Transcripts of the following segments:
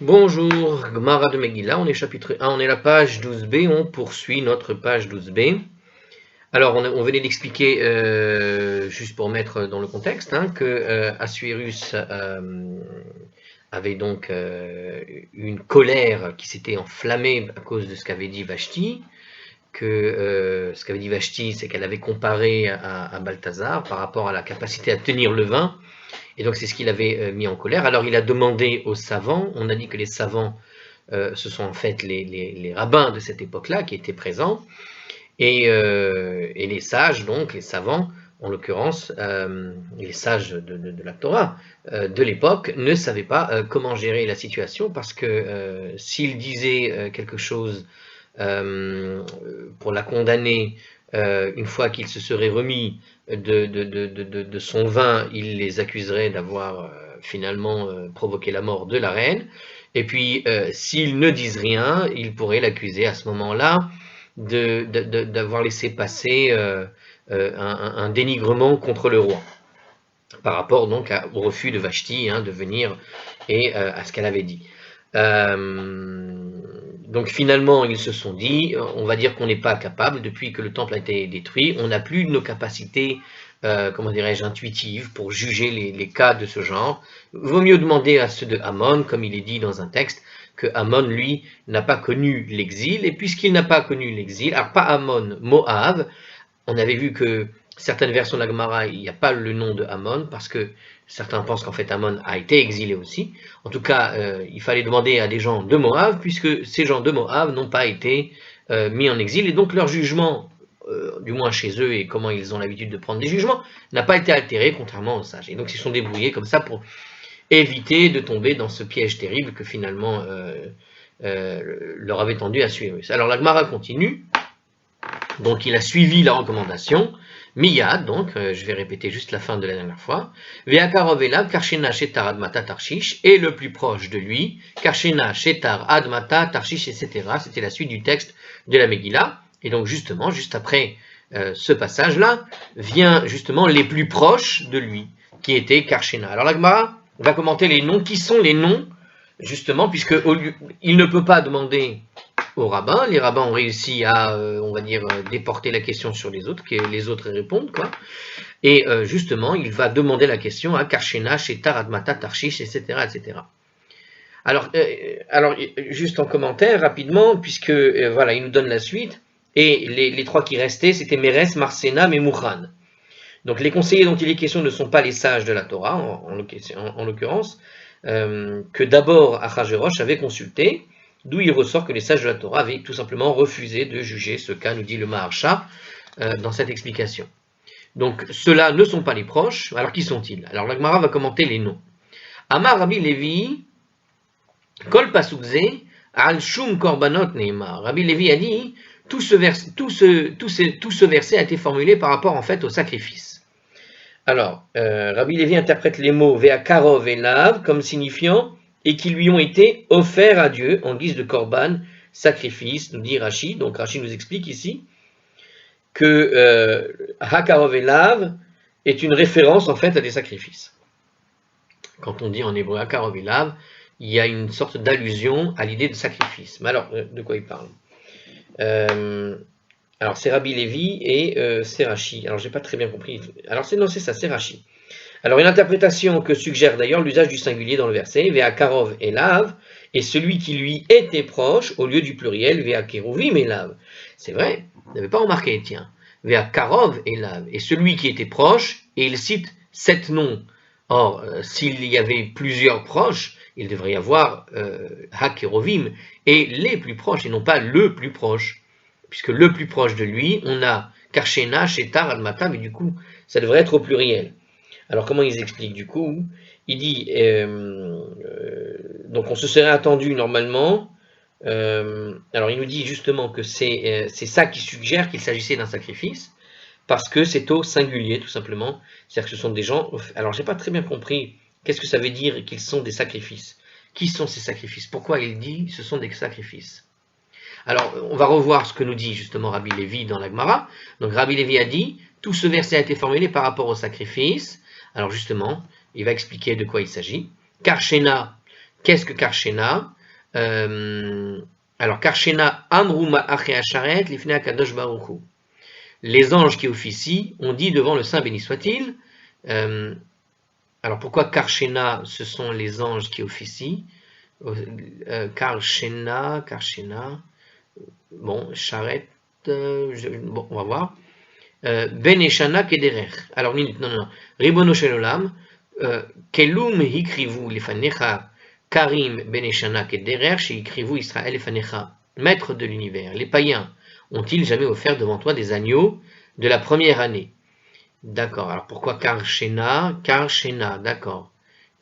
Bonjour, Gemara de Megillah, on est chapitre 1, on est à la page 12b, on poursuit notre page 12b. Alors, on venait d'expliquer, juste pour mettre dans le contexte, que Assuérus avait donc une colère qui s'était enflammée à cause de ce qu'avait dit Vashti, ce qu'avait dit Vashti, c'est qu'elle avait comparé à Balthazar par rapport à la capacité à tenir le vin. Et donc c'est ce qu'il avait mis en colère. Alors il a demandé aux savants, on a dit que les savants, ce sont en fait les rabbins de cette époque-là qui étaient présents, et les sages, donc les savants, en l'occurrence, les sages de la Torah de l'époque, ne savaient pas comment gérer la situation, parce que s'ils disaient quelque chose pour la condamner, une fois qu'il se serait remis de son vin, il les accuserait d'avoir finalement provoqué la mort de la reine. Et puis, s'ils ne disent rien, il pourrait l'accuser à ce moment-là d'avoir laissé passer un dénigrement contre le roi, par rapport donc au refus de Vashti de venir et à ce qu'elle avait dit. Donc finalement, ils se sont dit, on va dire qu'on n'est pas capable, depuis que le temple a été détruit, on n'a plus nos capacités, comment dirais-je, intuitives pour juger les cas de ce genre. Vaut mieux demander à ceux de Amon, comme il est dit dans un texte, que Amon, lui, n'a pas connu l'exil, et puisqu'il n'a pas connu l'exil, alors pas Amon, Moab, on avait vu que certaines versions de la Gemara, il n'y a pas le nom de Amon, parce que certains pensent qu'en fait Amon a été exilé aussi. En tout cas, il fallait demander à des gens de Moab, puisque ces gens de Moab n'ont pas été mis en exil, et donc leur jugement, du moins chez eux, et comment ils ont l'habitude de prendre des jugements, n'a pas été altéré, contrairement aux sages. Et donc ils se sont débrouillés comme ça pour éviter de tomber dans ce piège terrible que finalement leur avait tendu Assuérus. Alors la Gemara continue. Donc il a suivi la recommandation, Miyad, donc je vais répéter juste la fin de la dernière fois, Ve'akarov elav karshena shetar admata tarshish, et le plus proche de lui, karshena shetar admata tarshish, etc. C'était la suite du texte de la Megillah. Et donc justement, juste après ce passage-là, vient justement les plus proches de lui, qui étaient Karshena. Alors la Gemara va commenter les noms. Qui sont les noms, justement, puisque il ne peut pas demander aux rabbins. Les rabbins ont réussi à, on va dire, déporter la question sur les autres, que les autres répondent, quoi. Et justement, il va demander la question à Karshena, Shetar, Admata, Tarshish, etc., etc. Alors, juste en commentaire, rapidement, puisque, voilà, il nous donne la suite, et les trois qui restaient, c'était Meres, Marsena, et Mouchan. Donc, les conseillers dont il est question ne sont pas les sages de la Torah, en l'occurrence, que d'abord Achashverosh avait consulté, d'où il ressort que les sages de la Torah avaient tout simplement refusé de juger ce cas, nous dit le Maharsha, dans cette explication. Donc ceux-là ne sont pas les proches, alors qui sont-ils? Alors la Gemara va commenter les noms. Amar Rabbi Levi, Kol Pasukze, Al Shum Korbanot Neymar. Rabbi Levi a dit, tout ce verset a été formulé par rapport en fait au sacrifice. Alors, Rabbi Levi interprète les mots Ve'akarov elav comme signifiant et qui lui ont été offerts à Dieu en guise de korban, sacrifice, nous dit Rashi. Donc Rashi nous explique ici que Hakarov elav est une référence en fait à des sacrifices. Quand on dit en hébreu Hakarov elav, il y a une sorte d'allusion à l'idée de sacrifice. Mais alors, de quoi il parle? Alors c'est Rabbi Levi et c'est Rashi. Alors j'ai pas très bien compris. Alors c'est ça, c'est Rashi. Alors une interprétation que suggère d'ailleurs l'usage du singulier dans le verset, Ve'akarov elav, et celui qui lui était proche, au lieu du pluriel, Ve'akeruvim elav. C'est vrai, vous n'avez pas remarqué, tiens. Ve'akarov elav, et celui qui était proche, et il cite 7 noms. Or, s'il y avait plusieurs proches, il devrait y avoir Hakerovim, et les plus proches, et non pas le plus proche. Puisque le plus proche de lui, on a Karshena, Shetar, Admata, mais du coup, ça devrait être au pluriel. Alors comment ils expliquent du coup? Il dit, donc on se serait attendu normalement, alors il nous dit justement que c'est ça qui suggère qu'il s'agissait d'un sacrifice, parce que c'est au singulier tout simplement, c'est-à-dire que ce sont des gens, alors j'ai pas très bien compris, qu'est-ce que ça veut dire qu'ils sont des sacrifices? Qui sont ces sacrifices? Pourquoi il dit ce sont des sacrifices? Alors, on va revoir ce que nous dit justement Rabbi Levi dans la Gemara. Donc Rabbi Levi a dit, tout ce verset a été formulé par rapport au sacrifice. Alors justement, il va expliquer de quoi il s'agit. Karshena, Qu'est-ce que Karshena? Alors, Karshena, Amruma Ache Asharet, Lifnei Akadosh Baruch Hu. Les anges qui officient ont dit devant le Saint béni soit-il. Alors, pourquoi Karshena, ce sont les anges qui officient? Karshena, bon, Sharet, bon, on va voir. Ben Eshana Kederech. Alors, non. Ribono Shel Olam, Kelum Hikrivu Lefanecha, Karim Ben Eshana Kederech, Shikrivu Israël Lefanecha, maître de l'univers. Les païens ont-ils jamais offert devant toi des agneaux de la première année? D'accord, alors pourquoi Karshena? Karshena, d'accord.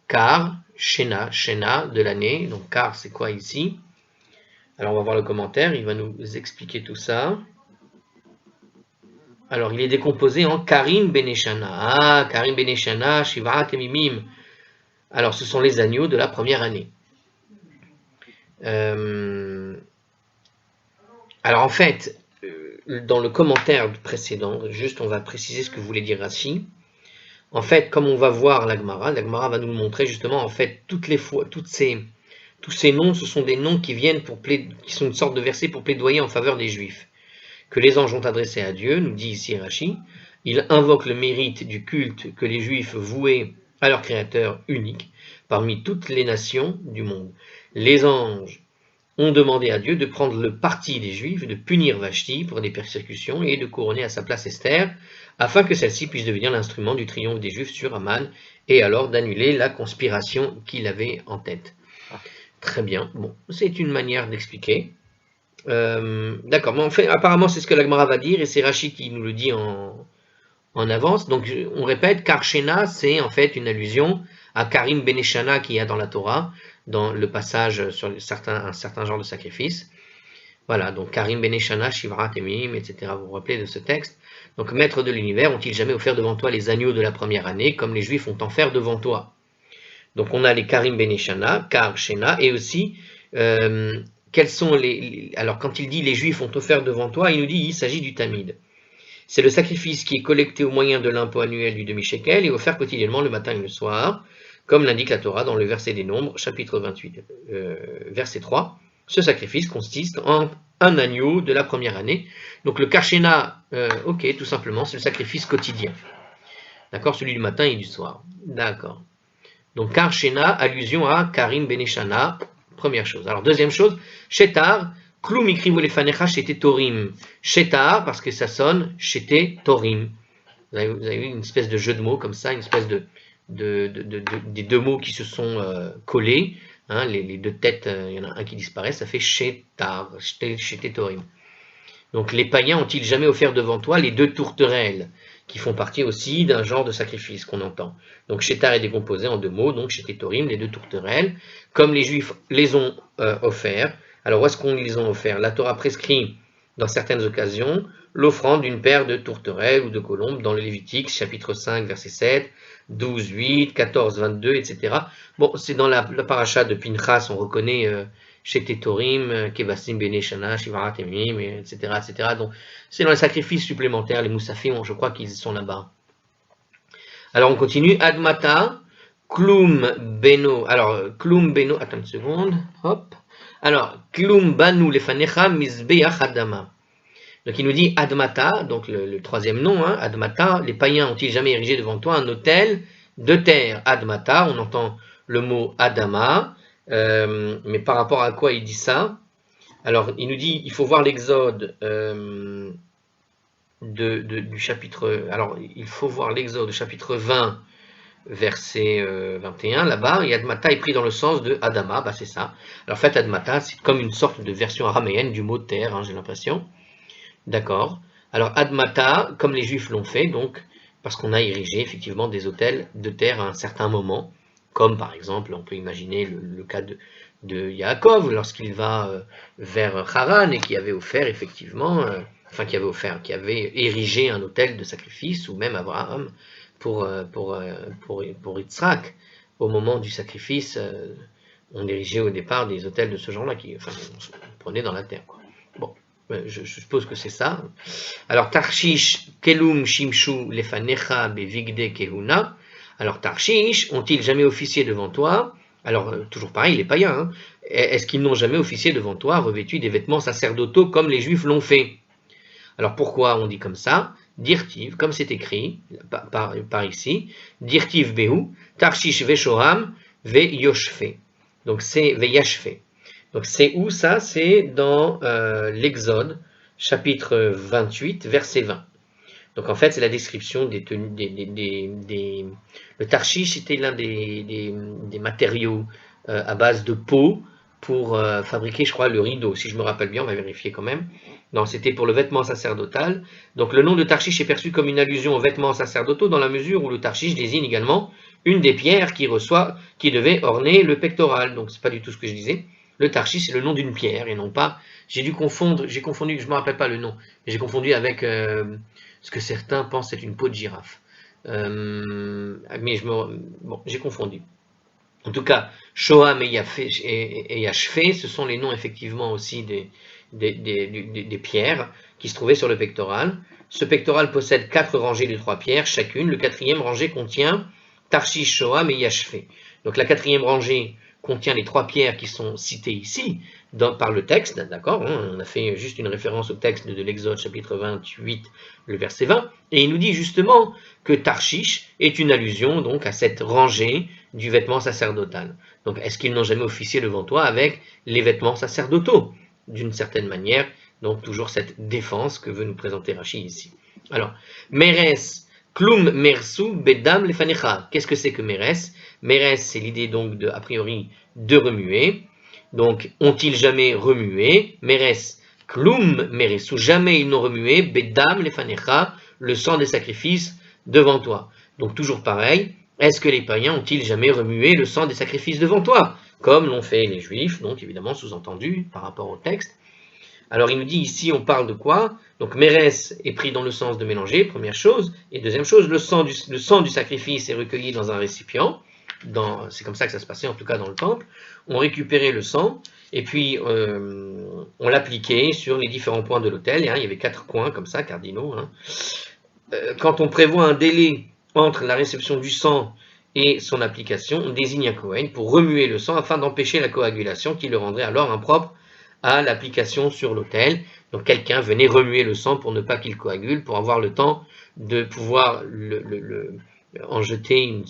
Kar, Shena, Shena de l'année. Donc Kar, c'est quoi ici? Alors on va voir le commentaire, il va nous expliquer tout ça. Alors il est décomposé en Karim Beneshana. Ah, Karim Beneshana, Shivat Emimim. Alors ce sont les agneaux de la première année. Alors en fait, dans le commentaire précédent, juste on va préciser ce que voulait dire Rashi. En fait, comme on va voir la Gemara va nous le montrer justement. En fait, toutes les fois, tous ces noms, ce sont des noms qui viennent qui sont une sorte de versets pour plaidoyer en faveur des Juifs, que les anges ont adressé à Dieu, nous dit ici Rashi. Il invoque le mérite du culte que les Juifs vouaient à leur Créateur unique parmi toutes les nations du monde. Les anges ont demandé à Dieu de prendre le parti des Juifs, de punir Vashti pour des persécutions et de couronner à sa place Esther, afin que celle-ci puisse devenir l'instrument du triomphe des Juifs sur Aman, et alors d'annuler la conspiration qu'il avait en tête. Très bien, bon, c'est une manière d'expliquer. D'accord, mais en fait, apparemment c'est ce que la Gemara va dire, et c'est Rashi qui nous le dit en avance. Donc on répète, Karshena, c'est en fait une allusion à Karim Beneshana qu'il y a dans la Torah, dans le passage sur un certain genre de sacrifice. Voilà, donc Karim Beneshana, Shivrat Emim, etc. Vous vous rappelez de ce texte? Donc, maître de l'univers, ont-ils jamais offert devant toi les agneaux de la première année, comme les Juifs ont offert devant toi? Donc, on a les Karim Beneshana, Kar Shena, et aussi, quels sont alors, quand il dit les Juifs ont offert devant toi, il nous dit il s'agit du Tamid. C'est le sacrifice qui est collecté au moyen de l'impôt annuel du demi-shekel et offert quotidiennement le matin et le soir, comme l'indique la Torah dans le verset des Nombres, chapitre 28, verset 3. Ce sacrifice consiste en un agneau de la première année. Donc le Karshena, ok, tout simplement, c'est le sacrifice quotidien. D'accord, celui du matin et du soir. D'accord. Donc Karshena, allusion à Karim Beneshana, première chose. Alors deuxième chose, Shetar, Kloum ikrivu lefanecha shete torim. Shetar, parce que ça sonne shete torim. Vous avez vu une espèce de jeu de mots comme ça, une espèce des deux mots qui se sont collés. Hein, les deux têtes, il y en a un qui disparaît, ça fait shetar, shete torim. Donc les païens ont-ils jamais offert devant toi les deux tourterelles, qui font partie aussi d'un genre de sacrifice qu'on entend. Donc shetar est décomposé en deux mots, donc shete torim, les deux tourterelles, comme les Juifs les ont offerts. Alors, où est-ce qu'on les ont offert? La Torah prescrit, dans certaines occasions, l'offrande d'une paire de tourterelles ou de colombes dans le Lévitique, chapitre 5, verset 7, 12, 8, 14, 22, etc. Bon, c'est dans la paracha de Pinchas, on reconnaît Shete Torim, Kevasim Bene Shana, Shivarat Emim, etc., etc. Donc, c'est dans les sacrifices supplémentaires, les Moussafim, je crois qu'ils sont là-bas. Alors, on continue. Admata, Klum Beno. Alors, Klum Beno, attends une seconde, hop. Alors, Klum Banu Lefanecha Mizbeach Adama. Donc il nous dit Admata, donc le troisième nom, hein, Admata, les païens ont-ils jamais érigé devant toi un autel de terre? Admata, on entend le mot Adama, mais par rapport à quoi il dit ça? Alors il nous dit, il faut voir l'Exode du chapitre, alors il faut voir l'Exode chapitre 20, verset 21, là-bas, et Admata est pris dans le sens de Adama, bah c'est ça. Alors en fait, Admata, c'est comme une sorte de version araméenne du mot terre, hein, j'ai l'impression. D'accord. Alors Admata, comme les Juifs l'ont fait, donc, parce qu'on a érigé effectivement des autels de terre à un certain moment, comme par exemple, on peut imaginer le cas de Yaakov, lorsqu'il va vers Haran et qui avait offert effectivement, qui avait érigé un autel de sacrifice, ou même Abraham, pour Yitzhak, au moment du sacrifice, on érigeait au départ des autels de ce genre-là, on prenait dans la terre, quoi. Bon, je suppose que c'est ça. Alors, Tarshish, Kelum, Shimshu, Lefanecha, Bevigde, Kehuna. Alors, Tarshish, ont-ils jamais officié devant toi? Alors, toujours pareil, les païens, hein. Est-ce qu'ils n'ont jamais officié devant toi revêtus des vêtements sacerdotaux comme les Juifs l'ont fait? Alors pourquoi on dit comme ça? Dirtiv, comme c'est écrit par ici, Dirtiv Behu, Tarshish Veshoham, Veyoshfe. Donc c'est Veyashfe. Donc c'est où ça? C'est dans l'Exode, chapitre 28, verset 20. Donc en fait, c'est la description des tenues, le Tarshish était l'un des matériaux à base de peau pour fabriquer, je crois, le rideau. Si je me rappelle bien, on va vérifier quand même. Non, c'était pour le vêtement sacerdotal. Donc le nom de Tarshish est perçu comme une allusion aux vêtements sacerdotaux dans la mesure où le Tarshish désigne également une des pierres qui devait orner le pectoral. Donc c'est pas du tout ce que je disais. Le Tarshish, c'est le nom d'une pierre et non pas. J'ai confondu, je me rappelle pas le nom, mais j'ai confondu avec ce que certains pensent être une peau de girafe. Mais j'ai confondu. En tout cas, Shoham et Yashfe, ce sont les noms effectivement aussi des pierres qui se trouvaient sur le pectoral. Ce pectoral possède 4 rangées de 3 pierres chacune. Le 4e rangée contient Tarshish, Shoham et Yashfe. Donc la 4e rangée contient les 3 pierres qui sont citées ici par le texte, d'accord, hein, on a fait juste une référence au texte de l'Exode chapitre 28, le verset 20, et il nous dit justement que Tarshish est une allusion donc à cette rangée du vêtement sacerdotal. Donc est-ce qu'ils n'ont jamais officié devant toi avec les vêtements sacerdotaux? D'une certaine manière, donc toujours cette défense que veut nous présenter Rashi ici. Alors, Meres, Klum Mersu Bedam Lefanecha. Qu'est-ce que c'est que Meres? Meres, c'est l'idée donc a priori de remuer. Donc, ont-ils jamais remué? Meres, Klum Meresu, jamais ils n'ont remué, Bedam Lefanecha, le sang des sacrifices devant toi. Donc, toujours pareil, est-ce que les païens ont-ils jamais remué le sang des sacrifices devant toi? Comme l'ont fait les Juifs, donc évidemment sous-entendu par rapport au texte. Alors il nous dit ici, on parle de quoi? Donc Mérès est pris dans le sens de mélanger, première chose. Et deuxième chose, le sang du sacrifice est recueilli dans un récipient. C'est comme ça que ça se passait en tout cas dans le temple. On récupérait le sang et puis on l'appliquait sur les différents points de l'autel. Hein, il y avait 4 coins comme ça, cardinaux. Hein. Quand on prévoit un délai entre la réception du sang et son application, on désigne un Kohen pour remuer le sang afin d'empêcher la coagulation qui le rendrait alors impropre à l'application sur l'autel. Donc quelqu'un venait remuer le sang pour ne pas qu'il coagule, pour avoir le temps de pouvoir en jeter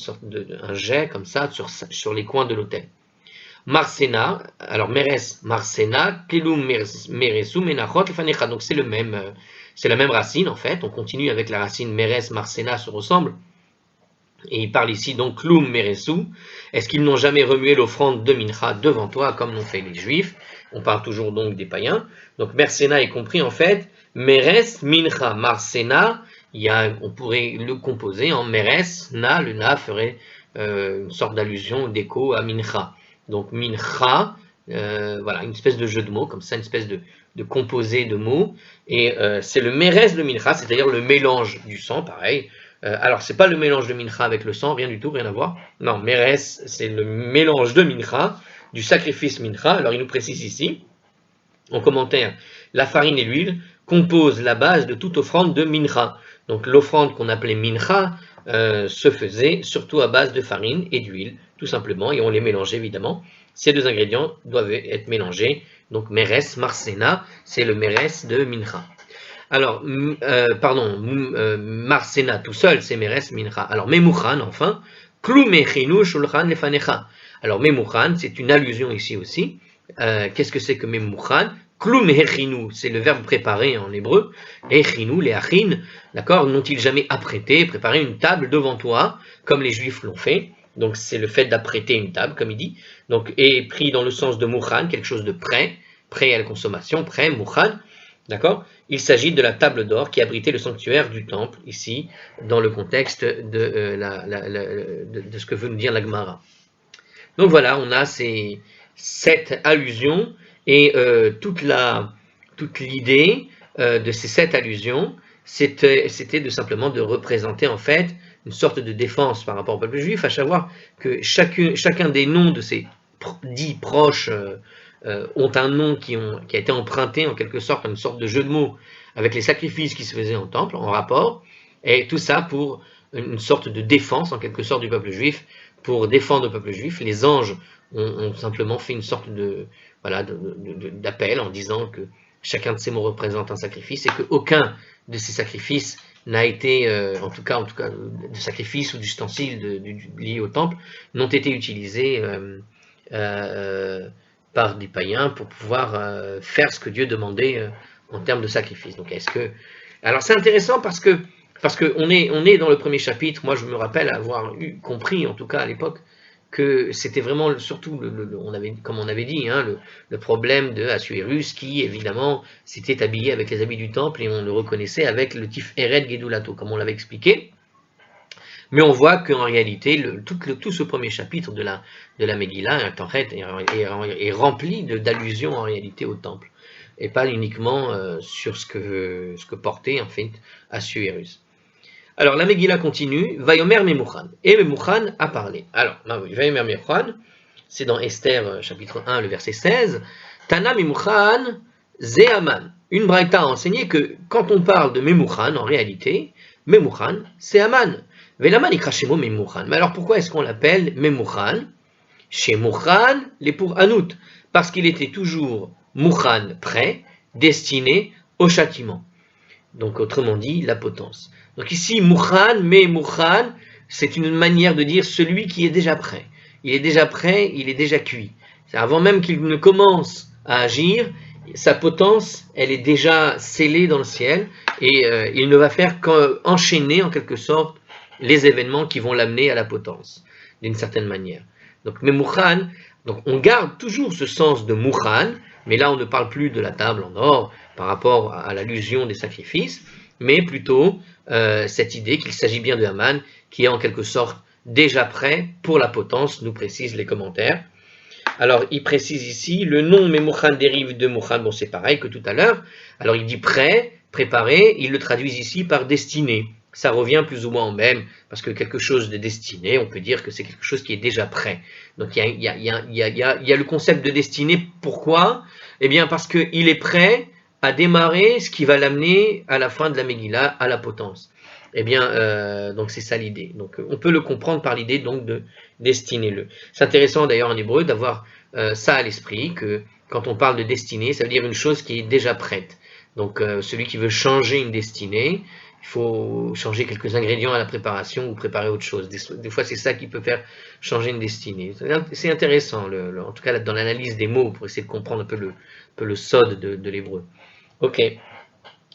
un jet comme ça sur les coins de l'autel. Marsena, alors Meres, Marsena, Kelum Meresu, Menachot, Fanecha. Donc c'est la même racine en fait. On continue avec la racine Meres, Marsena se ressemble. Et il parle ici donc Klum Meresu. Est-ce qu'ils n'ont jamais remué l'offrande de Mincha devant toi comme l'ont fait les Juifs? On parle toujours donc des païens. Donc Mersena est compris en fait Meres Mincha. Marsena, on pourrait le composer en Meres, Na, le Na ferait une sorte d'allusion, d'écho à Mincha. Donc Mincha, voilà, une espèce de jeu de mots, comme ça, une espèce de composé de mots. Et c'est le Meres de Mincha, c'est-à-dire le mélange du sang, pareil. Alors, c'est pas le mélange de Mincha avec le sang, rien du tout, rien à voir. Non, Meres, c'est le mélange de Mincha, du sacrifice Mincha. Alors, il nous précise ici, en commentaire, la farine et l'huile composent la base de toute offrande de Mincha. Donc, l'offrande qu'on appelait Mincha se faisait surtout à base de farine et d'huile, tout simplement, et on les mélangeait évidemment. Ces 2 ingrédients doivent être mélangés. Donc, Meres, Marsena, c'est le Meres de Mincha. Alors, Marsena tout seul, c'est Meres Mincha. Alors, Memuchan, enfin, Klum Echinu Shulchan Lefanecha. Alors, Memuchan, c'est une allusion ici aussi. Qu'est-ce que c'est que Memuchan? Klum Echinu, c'est le verbe préparer en hébreu. Echinu, les achin, d'accord? N'ont-ils jamais apprêté, préparé une table devant toi, comme les Juifs l'ont fait? Donc, c'est le fait d'apprêter une table, comme il dit. Donc, et pris dans le sens de Muchan, quelque chose de prêt à la consommation, prêt, Muchan. D'accord? Il s'agit de la table d'or qui abritait le sanctuaire du temple, ici, dans le contexte de ce que veut nous dire la Gemara. Donc voilà, on a ces 7 allusions, et toute l'idée de ces 7 allusions, c'était simplement de représenter en fait une sorte de défense par rapport au peuple juif, à savoir que chacun des noms de ces 10 proches ont un nom qui a été emprunté en quelque sorte, une sorte de jeu de mots avec les sacrifices qui se faisaient en temple, en rapport, et tout ça pour une sorte de défense en quelque sorte du peuple juif, pour défendre le peuple juif. Les anges ont simplement fait une sorte voilà, d'appel en disant que chacun de ces mots représente un sacrifice et qu'aucun de ces sacrifices n'a été, en tout cas, de sacrifice ou d'ustensiles liés au temple, n'ont été utilisés par des païens pour pouvoir faire ce que Dieu demandait en termes de sacrifice. Donc, alors c'est intéressant parce que on est dans le premier chapitre. Moi, je me rappelle avoir compris, en tout cas à l'époque, que c'était vraiment surtout, comme on avait dit, hein, le problème de Assuérus qui, évidemment, s'était habillé avec les habits du temple et on le reconnaissait avec le tif Ered Gedulato, comme on l'avait expliqué. Mais on voit qu'en réalité, tout ce premier chapitre de la Megillah est rempli d'allusions en réalité au temple, et pas uniquement sur ce que portait en fait Assuérus. Alors, la Megillah continue, Vayomer Memuchan. Et Memuchan a parlé. Alors, Vayomer Memuchan, c'est dans Esther, chapitre 1, le verset 16. Tana Memuchan, Ze Aman. Une braïta a enseigné que quand on parle de Memuchan, en réalité, Memuchan, c'est Aman. Velaman ikra shemo Memuchan. Mais alors, pourquoi est-ce qu'on l'appelle Memuchan? Chez Muchan, les pour Anout. Parce qu'il était toujours Muchan, prêt, destiné au châtiment. Donc, autrement dit, la potence. Donc ici, Muchan, mais Muchan, c'est une manière de dire celui qui est déjà prêt. Il est déjà prêt, il est déjà cuit. Avant même qu'il ne commence à agir, sa potence, elle est déjà scellée dans le ciel et il ne va faire qu'enchaîner en quelque sorte les événements qui vont l'amener à la potence, d'une certaine manière. Donc, mais Muchan, donc on garde toujours ce sens de Muchan, mais là on ne parle plus de la table en or par rapport à l'allusion des sacrifices, mais plutôt cette idée qu'il s'agit bien de Haman, qui est en quelque sorte déjà prêt pour la potence, nous précisent les commentaires. Alors, il précise ici, le nom Memuchan dérive de Muchan, bon c'est pareil que tout à l'heure. Alors il dit prêt, préparé, il le traduit ici par destiné. Ça revient plus ou moins au même, parce que quelque chose de destiné, on peut dire que c'est quelque chose qui est déjà prêt. Donc il y a le concept de destiné, pourquoi? Eh bien parce qu'il est prêt à démarrer ce qui va l'amener à la fin de la Megillah, à la potence. Eh bien, donc c'est ça l'idée. Donc on peut le comprendre par l'idée donc de destiner-le. C'est intéressant d'ailleurs en hébreu d'avoir ça à l'esprit, que quand on parle de destinée, ça veut dire une chose qui est déjà prête. Donc celui qui veut changer une destinée, il faut changer quelques ingrédients à la préparation ou préparer autre chose. Des fois, c'est ça qui peut faire changer une destinée. C'est intéressant, en tout cas dans l'analyse des mots, pour essayer de comprendre un peu le sod de l'hébreu. Ok.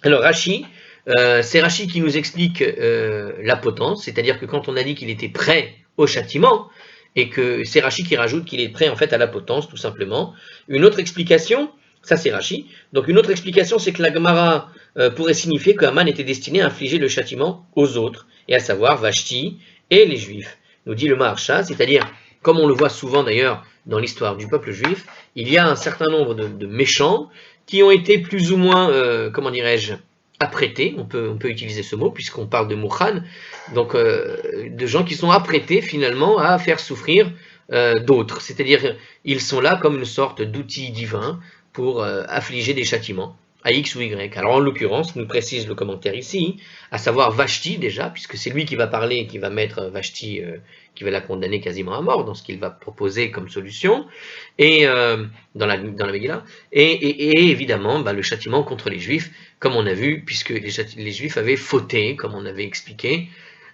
Alors Rashi, c'est Rashi qui nous explique la potence, c'est-à-dire que quand on a dit qu'il était prêt au châtiment, et que c'est Rashi qui rajoute qu'il est prêt en fait à la potence, tout simplement. Une autre explication, ça c'est Rashi, donc une autre explication c'est que la Gemara pourrait signifier que Haman était destiné à infliger le châtiment aux autres, et à savoir Vashti et les Juifs, nous dit le Maharsha, c'est-à-dire, comme on le voit souvent d'ailleurs dans l'histoire du peuple juif, il y a un certain nombre de méchants qui ont été plus ou moins, comment dirais-je, apprêtés, on peut utiliser ce mot puisqu'on parle de Muchan, donc de gens qui sont apprêtés finalement à faire souffrir d'autres, c'est-à-dire ils sont là comme une sorte d'outil divin pour affliger des châtiments à X ou Y. Alors en l'occurrence, nous précise le commentaire ici, à savoir Vashti déjà, puisque c'est lui qui va parler, qui va mettre Vashti, qui va la condamner quasiment à mort dans ce qu'il va proposer comme solution, et dans la Megillah, et évidemment le châtiment contre les Juifs, comme on a vu, puisque les Juifs avaient fauté, comme on avait expliqué.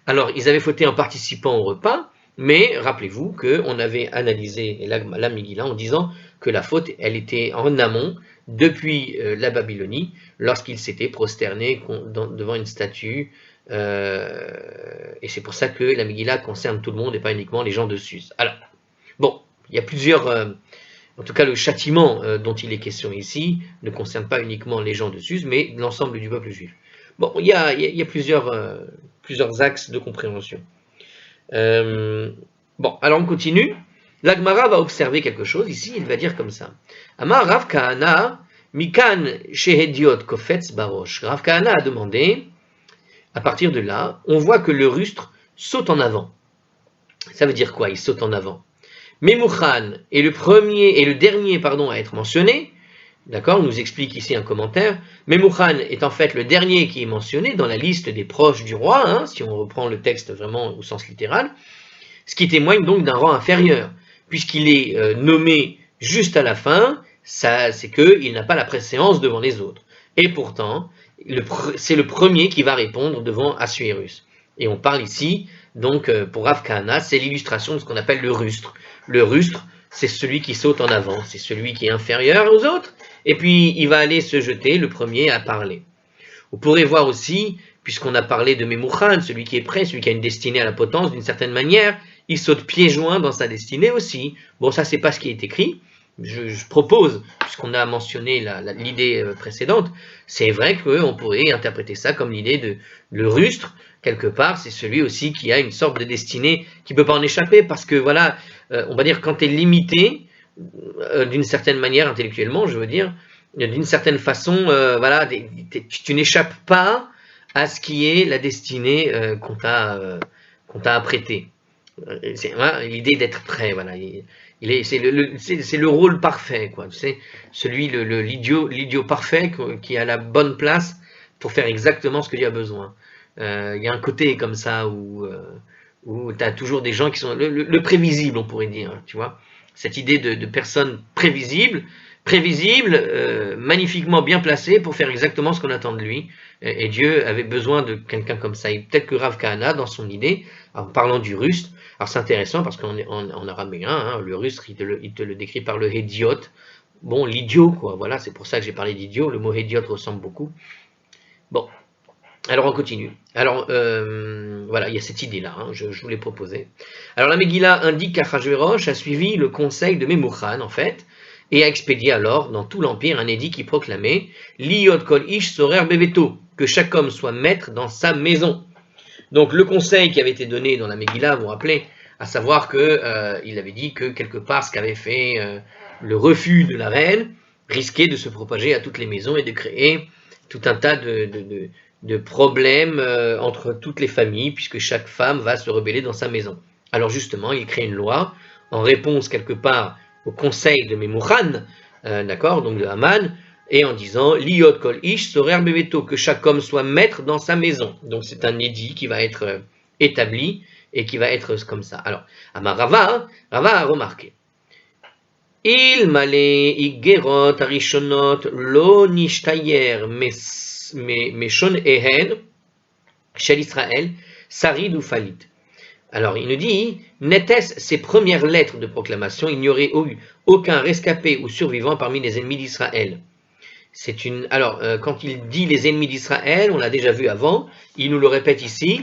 Alors ils avaient fauté en participant au repas, mais rappelez-vous qu'on avait analysé la Megillah en disant que la faute, elle était en amont, depuis la Babylonie, lorsqu'ils s'étaient prosternés devant une statue, et c'est pour ça que la Megillah concerne tout le monde et pas uniquement les gens de Suse. Alors, bon, il y a plusieurs, en tout cas le châtiment dont il est question ici ne concerne pas uniquement les gens de Suse, mais l'ensemble du peuple juif. Bon, il y a plusieurs axes de compréhension. Bon, alors on continue. L'Agmara va observer quelque chose ici, il va dire comme ça. Amar Rav Kahana, Mikan Shehediot Kofetz Barosh. Rav Kahana a demandé, à partir de là, on voit que le rustre saute en avant. Ça veut dire quoi? Il saute en avant. Memuchan est le dernier à être mentionné. D'accord, on nous explique ici un commentaire. Memuchan est en fait le dernier qui est mentionné dans la liste des proches du roi, si on reprend le texte vraiment au sens littéral, ce qui témoigne donc d'un rang inférieur. puisqu'il est nommé juste à la fin, c'est qu'il n'a pas la préséance devant les autres. Et pourtant, c'est le premier qui va répondre devant Assuérus. Et on parle ici, donc pour Rav Kahana, c'est l'illustration de ce qu'on appelle le rustre. Le rustre, c'est celui qui saute en avant, c'est celui qui est inférieur aux autres, et puis il va aller se jeter, le premier à parler. On pourrait voir aussi, puisqu'on a parlé de Memouchan, celui qui est prêt, celui qui a une destinée à la potence, d'une certaine manière, il saute pieds joints dans sa destinée aussi. Bon, ça, c'est pas ce qui est écrit. Je propose, puisqu'on a mentionné l'idée précédente, c'est vrai qu'on pourrait interpréter ça comme l'idée de le rustre, quelque part, c'est celui aussi qui a une sorte de destinée qui ne peut pas en échapper, parce que voilà, on va dire, quand tu es limité, d'une certaine manière, intellectuellement, je veux dire, d'une certaine façon, voilà, tu n'échappes pas à ce qui est la destinée qu'on t'a apprêtée. C'est l'idée d'être prêt, voilà. C'est le rôle parfait, quoi. Tu sais, l'idiot parfait qui a la bonne place pour faire exactement ce qu'il y a besoin. Il y a un côté comme ça où tu as toujours des gens qui sont le prévisible, on pourrait dire, tu vois. Cette idée de personnes prévisibles, magnifiquement bien placé pour faire exactement ce qu'on attend de lui. Et Dieu avait besoin de quelqu'un comme ça. Et peut-être que Rav Kahana, dans son idée, en parlant du rustre, alors c'est intéressant parce qu'en araméen, hein, le rustre, il te le décrit par le hédiot. Bon, l'idiot, quoi. Voilà, c'est pour ça que j'ai parlé d'idiot. Le mot hédiot ressemble beaucoup. Bon, alors on continue. Alors, voilà, il y a cette idée-là, hein, je vous l'ai proposée. Alors la Megillah indique qu'Achashverosh a suivi le conseil de Memouchan, en fait, et a expédié alors dans tout l'Empire un édit qui proclamait « Liot kol ish sorer beveto » que chaque homme soit maître dans sa maison. Donc le conseil qui avait été donné dans la Megillah, vous vous rappelez, à savoir qu'il avait dit que quelque part ce qu'avait fait le refus de la reine risquait de se propager à toutes les maisons et de créer tout un tas de problèmes entre toutes les familles, puisque chaque femme va se rebeller dans sa maison. Alors justement, il crée une loi en réponse quelque part au conseil de Memouchan, d'accord, donc de Haman, et en disant Liot kol ish sorer beveto, que chaque homme soit maître dans sa maison. Donc c'est un édit qui va être établi et qui va être comme ça. Alors, Rava a remarqué. Il male igerot arishonot lo nishtayer meshon ehen shel Israël sarid ou falit. Alors, il nous dit, n'était-ce ces premières lettres de proclamation, il n'y aurait eu aucun rescapé ou survivant parmi les ennemis d'Israël. Alors, quand il dit les ennemis d'Israël, on l'a déjà vu avant, il nous le répète ici,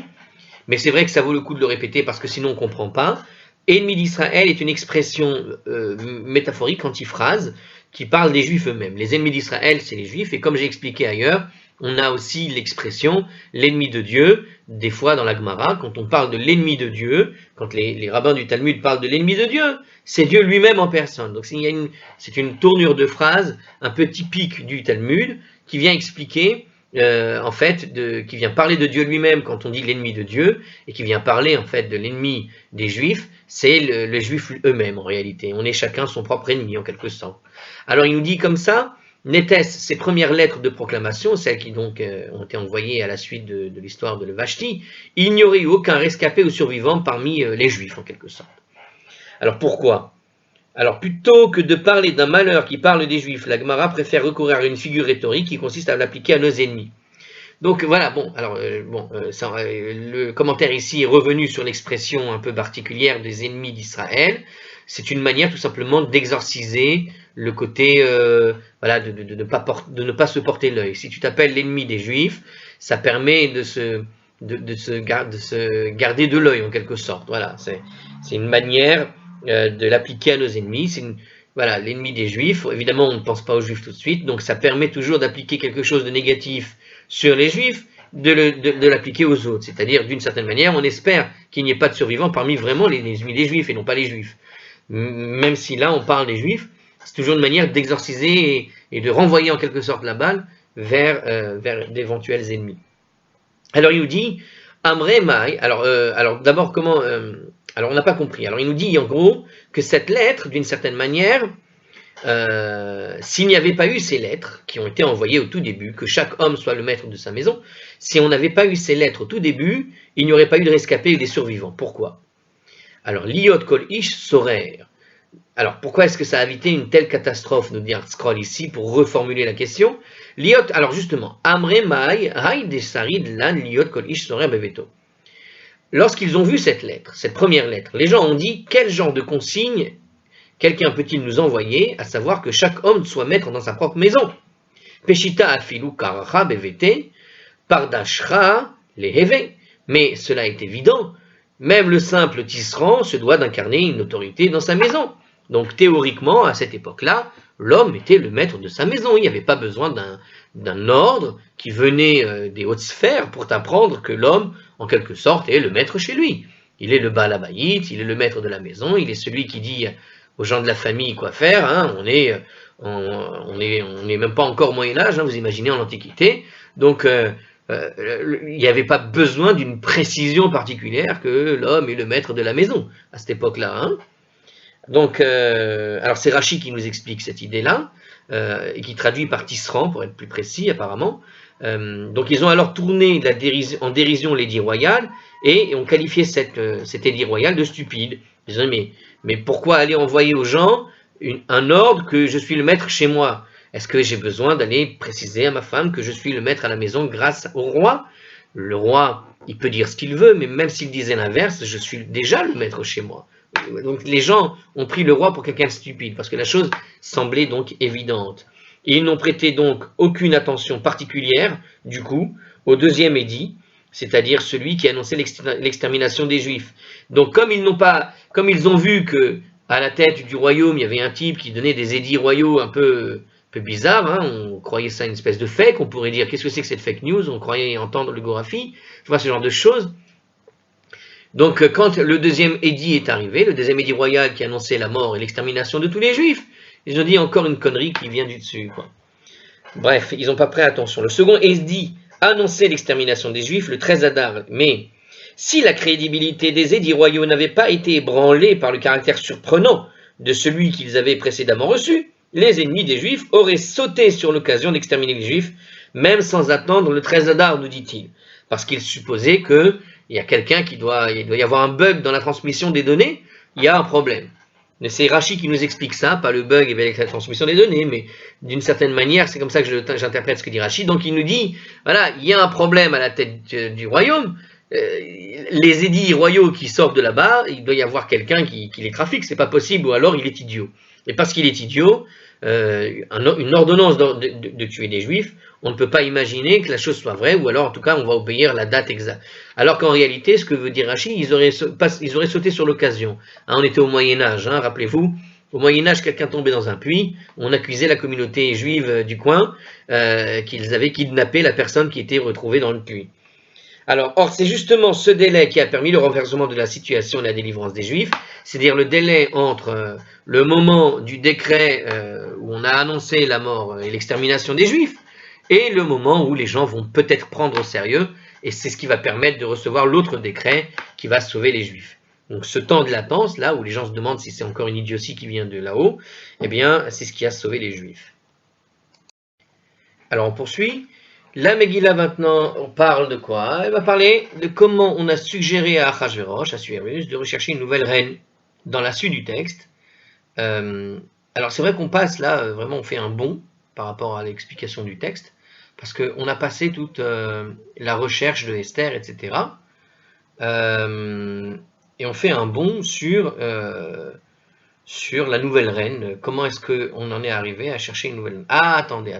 mais c'est vrai que ça vaut le coup de le répéter parce que sinon on ne comprend pas. Ennemi d'Israël est une expression métaphorique, antiphrase, qui parle des Juifs eux-mêmes. Les ennemis d'Israël, c'est les Juifs, et comme j'ai expliqué ailleurs, on a aussi l'expression l'ennemi de Dieu, des fois dans la Gemara, quand on parle de l'ennemi de Dieu, quand les rabbins du Talmud parlent de l'ennemi de Dieu, c'est Dieu lui-même en personne. Donc c'est une tournure de phrase un peu typique du Talmud, qui vient expliquer, qui vient parler de Dieu lui-même quand on dit l'ennemi de Dieu, et qui vient parler en fait de l'ennemi des Juifs, c'est les Juifs eux-mêmes en réalité. On est chacun son propre ennemi en quelque sorte. Alors il nous dit comme ça, n'était-ce ces premières lettres de proclamation, celles qui donc ont été envoyées à la suite de l'histoire de Vashti, il n'y aurait eu aucun rescapé ou survivant parmi les Juifs en quelque sorte. Alors pourquoi ? Alors plutôt que de parler d'un malheur qui parle des Juifs, la Gemara préfère recourir à une figure rhétorique qui consiste à l'appliquer à nos ennemis. Donc voilà, bon, alors le commentaire ici est revenu sur l'expression un peu particulière des ennemis d'Israël. C'est une manière tout simplement d'exorciser le côté voilà, de ne pas se porter l'œil. Si tu t'appelles l'ennemi des Juifs, ça permet de se garder de l'œil en quelque sorte. Voilà, c'est une manière de l'appliquer à nos ennemis. Voilà, l'ennemi des Juifs. Évidemment, on ne pense pas aux Juifs tout de suite, donc ça permet toujours d'appliquer quelque chose de négatif sur les Juifs, de l'appliquer aux autres. C'est-à-dire, d'une certaine manière, on espère qu'il n'y ait pas de survivants parmi vraiment les ennemis des Juifs et non pas les Juifs. Même si là, on parle des Juifs, c'est toujours une manière d'exorciser et de renvoyer en quelque sorte la balle vers d'éventuels ennemis. Alors, il nous dit, Amre Mai, alors d'abord, comment... alors, on n'a pas compris. Alors, il nous dit, en gros, que cette lettre, d'une certaine manière, s'il n'y avait pas eu ces lettres qui ont été envoyées au tout début, que chaque homme soit le maître de sa maison, si on n'avait pas eu ces lettres au tout début, il n'y aurait pas eu de rescapés ou des survivants. Pourquoi ? Alors, liot kol ish sorer. Alors, pourquoi est-ce que ça a évité une telle catastrophe, nous dit Scroll ici, pour reformuler la question. Liot, alors justement, Amre Mai, Hay de Sarid Lan Liot Kol Ish Soreh Beveto. Lorsqu'ils ont vu cette lettre, cette première lettre, les gens ont dit quel genre de consigne quelqu'un peut-il nous envoyer, à savoir que chaque homme soit maître dans sa propre maison. Peshita afilu karacha bevete, pardashra leheve. Mais cela est évident, même le simple tisserand se doit d'incarner une autorité dans sa maison. Donc théoriquement, à cette époque-là, l'homme était le maître de sa maison. Il n'y avait pas besoin d'un ordre qui venait des hautes sphères pour t'apprendre que l'homme, en quelque sorte, est le maître chez lui. Il est le Baal Habayit, il est le maître de la maison, il est celui qui dit aux gens de la famille quoi faire. Hein. On est même pas encore au Moyen-Âge, hein, vous imaginez, en l'Antiquité. Donc, il n'y avait pas besoin d'une précision particulière que l'homme est le maître de la maison à cette époque-là. Hein. Donc, alors c'est Rachi qui nous explique cette idée-là, et qui traduit par tisserand, pour être plus précis apparemment. Donc ils ont alors tourné en dérision l'édit royal, et ont qualifié cet édit royal de stupide. Ils disant, mais pourquoi aller envoyer aux gens un ordre que je suis le maître chez moi? Est-ce que j'ai besoin d'aller préciser à ma femme que je suis le maître à la maison grâce au roi? Le roi, il peut dire ce qu'il veut, mais même s'il disait l'inverse, je suis déjà le maître chez moi. Donc les gens ont pris le roi pour quelqu'un de stupide, parce que la chose semblait donc évidente. Et ils n'ont prêté donc aucune attention particulière, du coup, au deuxième édit, c'est-à-dire celui qui annonçait l'extermination des Juifs. Donc comme ils ont vu que à la tête du royaume, il y avait un type qui donnait des édits royaux un peu bizarres, hein, on croyait ça une espèce de fake, on pourrait dire qu'est-ce que c'est que cette fake news, on croyait entendre le Gorafi, tu vois ce genre de choses. Donc quand le deuxième édit est arrivé, le deuxième édit royal qui annonçait la mort et l'extermination de tous les Juifs, ils ont dit encore une connerie qui vient du dessus, quoi. Bref, ils n'ont pas pris attention. Le second édit annonçait l'extermination des Juifs le 13 Adar, mais si la crédibilité des édits royaux n'avait pas été ébranlée par le caractère surprenant de celui qu'ils avaient précédemment reçu, les ennemis des Juifs auraient sauté sur l'occasion d'exterminer les Juifs, même sans attendre le 13 Adar, nous dit-il, parce qu'ils supposaient qu'il y a quelqu'un il doit y avoir un bug dans la transmission des données, il y a un problème. Mais c'est Rachi qui nous explique ça, pas le bug avec la transmission des données, mais d'une certaine manière, c'est comme ça que j'interprète ce que dit Rachi. Donc il nous dit, voilà, il y a un problème à la tête du royaume, les édits royaux qui sortent de là-bas, il doit y avoir quelqu'un qui les trafique, c'est pas possible, ou alors il est idiot. Et parce qu'il est idiot, une ordonnance de tuer des Juifs, on ne peut pas imaginer que la chose soit vraie, ou alors en tout cas on va obéir la date exacte. Alors qu'en réalité, ce que veut dire Rachi, ils auraient sauté sur l'occasion. Hein, on était au Moyen-Âge, hein, rappelez-vous, au Moyen-Âge, quelqu'un tombait dans un puits, on accusait la communauté juive du coin qu'ils avaient kidnappé la personne qui était retrouvée dans le puits. Alors, or, c'est justement ce délai qui a permis le renversement de la situation et la délivrance des Juifs, c'est-à-dire le délai entre le moment du décret où on a annoncé la mort et l'extermination des Juifs, et le moment où les gens vont peut-être prendre au sérieux, et c'est ce qui va permettre de recevoir l'autre décret qui va sauver les Juifs. Donc ce temps de latence, là où les gens se demandent si c'est encore une idiotie qui vient de là-haut, eh bien c'est ce qui a sauvé les Juifs. Alors on poursuit. La Megillah maintenant, on parle de quoi? Elle va parler de comment on a suggéré à Achashverosh, à Suérus, de rechercher une nouvelle reine dans la suite du texte. Alors c'est vrai qu'on passe là, vraiment on fait un bond par rapport à l'explication du texte, parce qu'on a passé toute la recherche de Esther, etc. Et on fait un bond sur la nouvelle reine. Comment est-ce qu'on en est arrivé à chercher une nouvelle reine? Ah, attendez.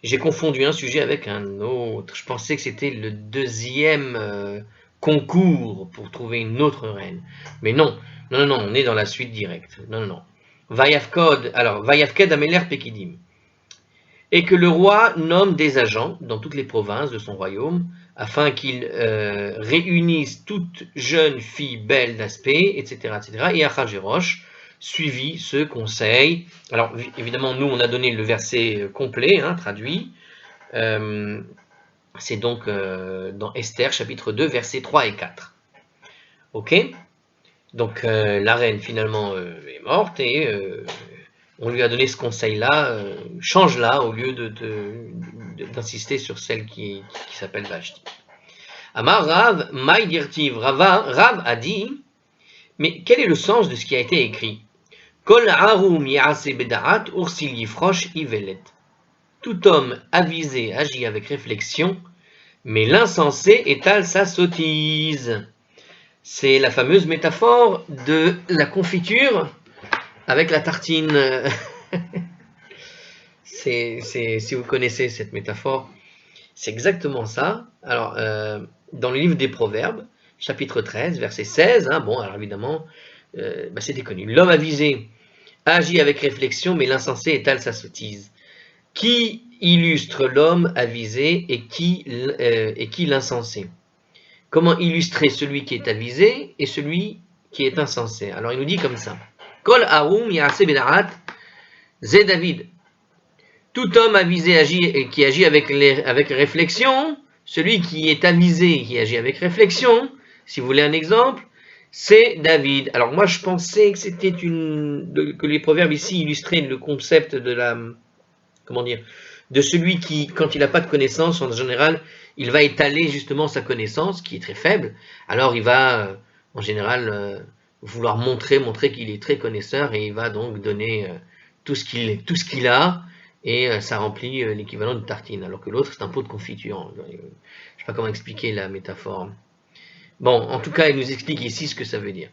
J'ai confondu un sujet avec un autre. Je pensais que c'était le deuxième concours pour trouver une autre reine. Mais non, on est dans la suite directe. Non. Vayafkod Ameler Pekidim. Et que le roi nomme des agents dans toutes les provinces de son royaume, afin qu'ils réunissent toutes jeunes filles belles d'aspect, etc., etc. Et Achashverosh suivit ce conseil. Alors, évidemment, nous, on a donné le verset complet, hein, traduit. C'est donc dans Esther, chapitre 2, versets 3 et 4. Ok? Donc, la reine, finalement, est morte, et on lui a donné ce conseil-là, change-la, au lieu d'insister sur celle qui s'appelle Vashti. Amar Rav, Maïdirtiv, Rav a dit, Mais quel est le sens de ce qui a été écrit? Kol harum ya'ase beda'at ursil yifrosh ivelet. Tout homme avisé agit avec réflexion, mais l'insensé étale sa sottise. C'est la fameuse métaphore de la confiture avec la tartine. Si vous connaissez cette métaphore, c'est exactement ça. Alors, dans le livre des Proverbes, chapitre 13, verset 16, bon, alors évidemment, c'était connu. L'homme avisé agit avec réflexion, mais l'insensé étale sa sottise. Qui illustre l'homme avisé et qui l'insensé? Comment illustrer celui qui est avisé et celui qui est insensé? Alors il nous dit comme ça. Kol harum ya'ase beda'at, zé David. Tout homme avisé qui agit avec réflexion, celui qui est avisé qui agit avec réflexion, si vous voulez un exemple, c'est David. Alors moi je pensais que c'était que les proverbes ici illustraient le concept de de celui qui, quand il n'a pas de connaissance, en général, il va étaler justement sa connaissance, qui est très faible. Alors il va, en général, vouloir montrer qu'il est très connaisseur, et il va donc donner tout ce qu'il a, et ça remplit l'équivalent de tartine, alors que l'autre c'est un pot de confiture. Je ne sais pas comment expliquer la métaphore. Bon, en tout cas, il nous explique ici ce que ça veut dire.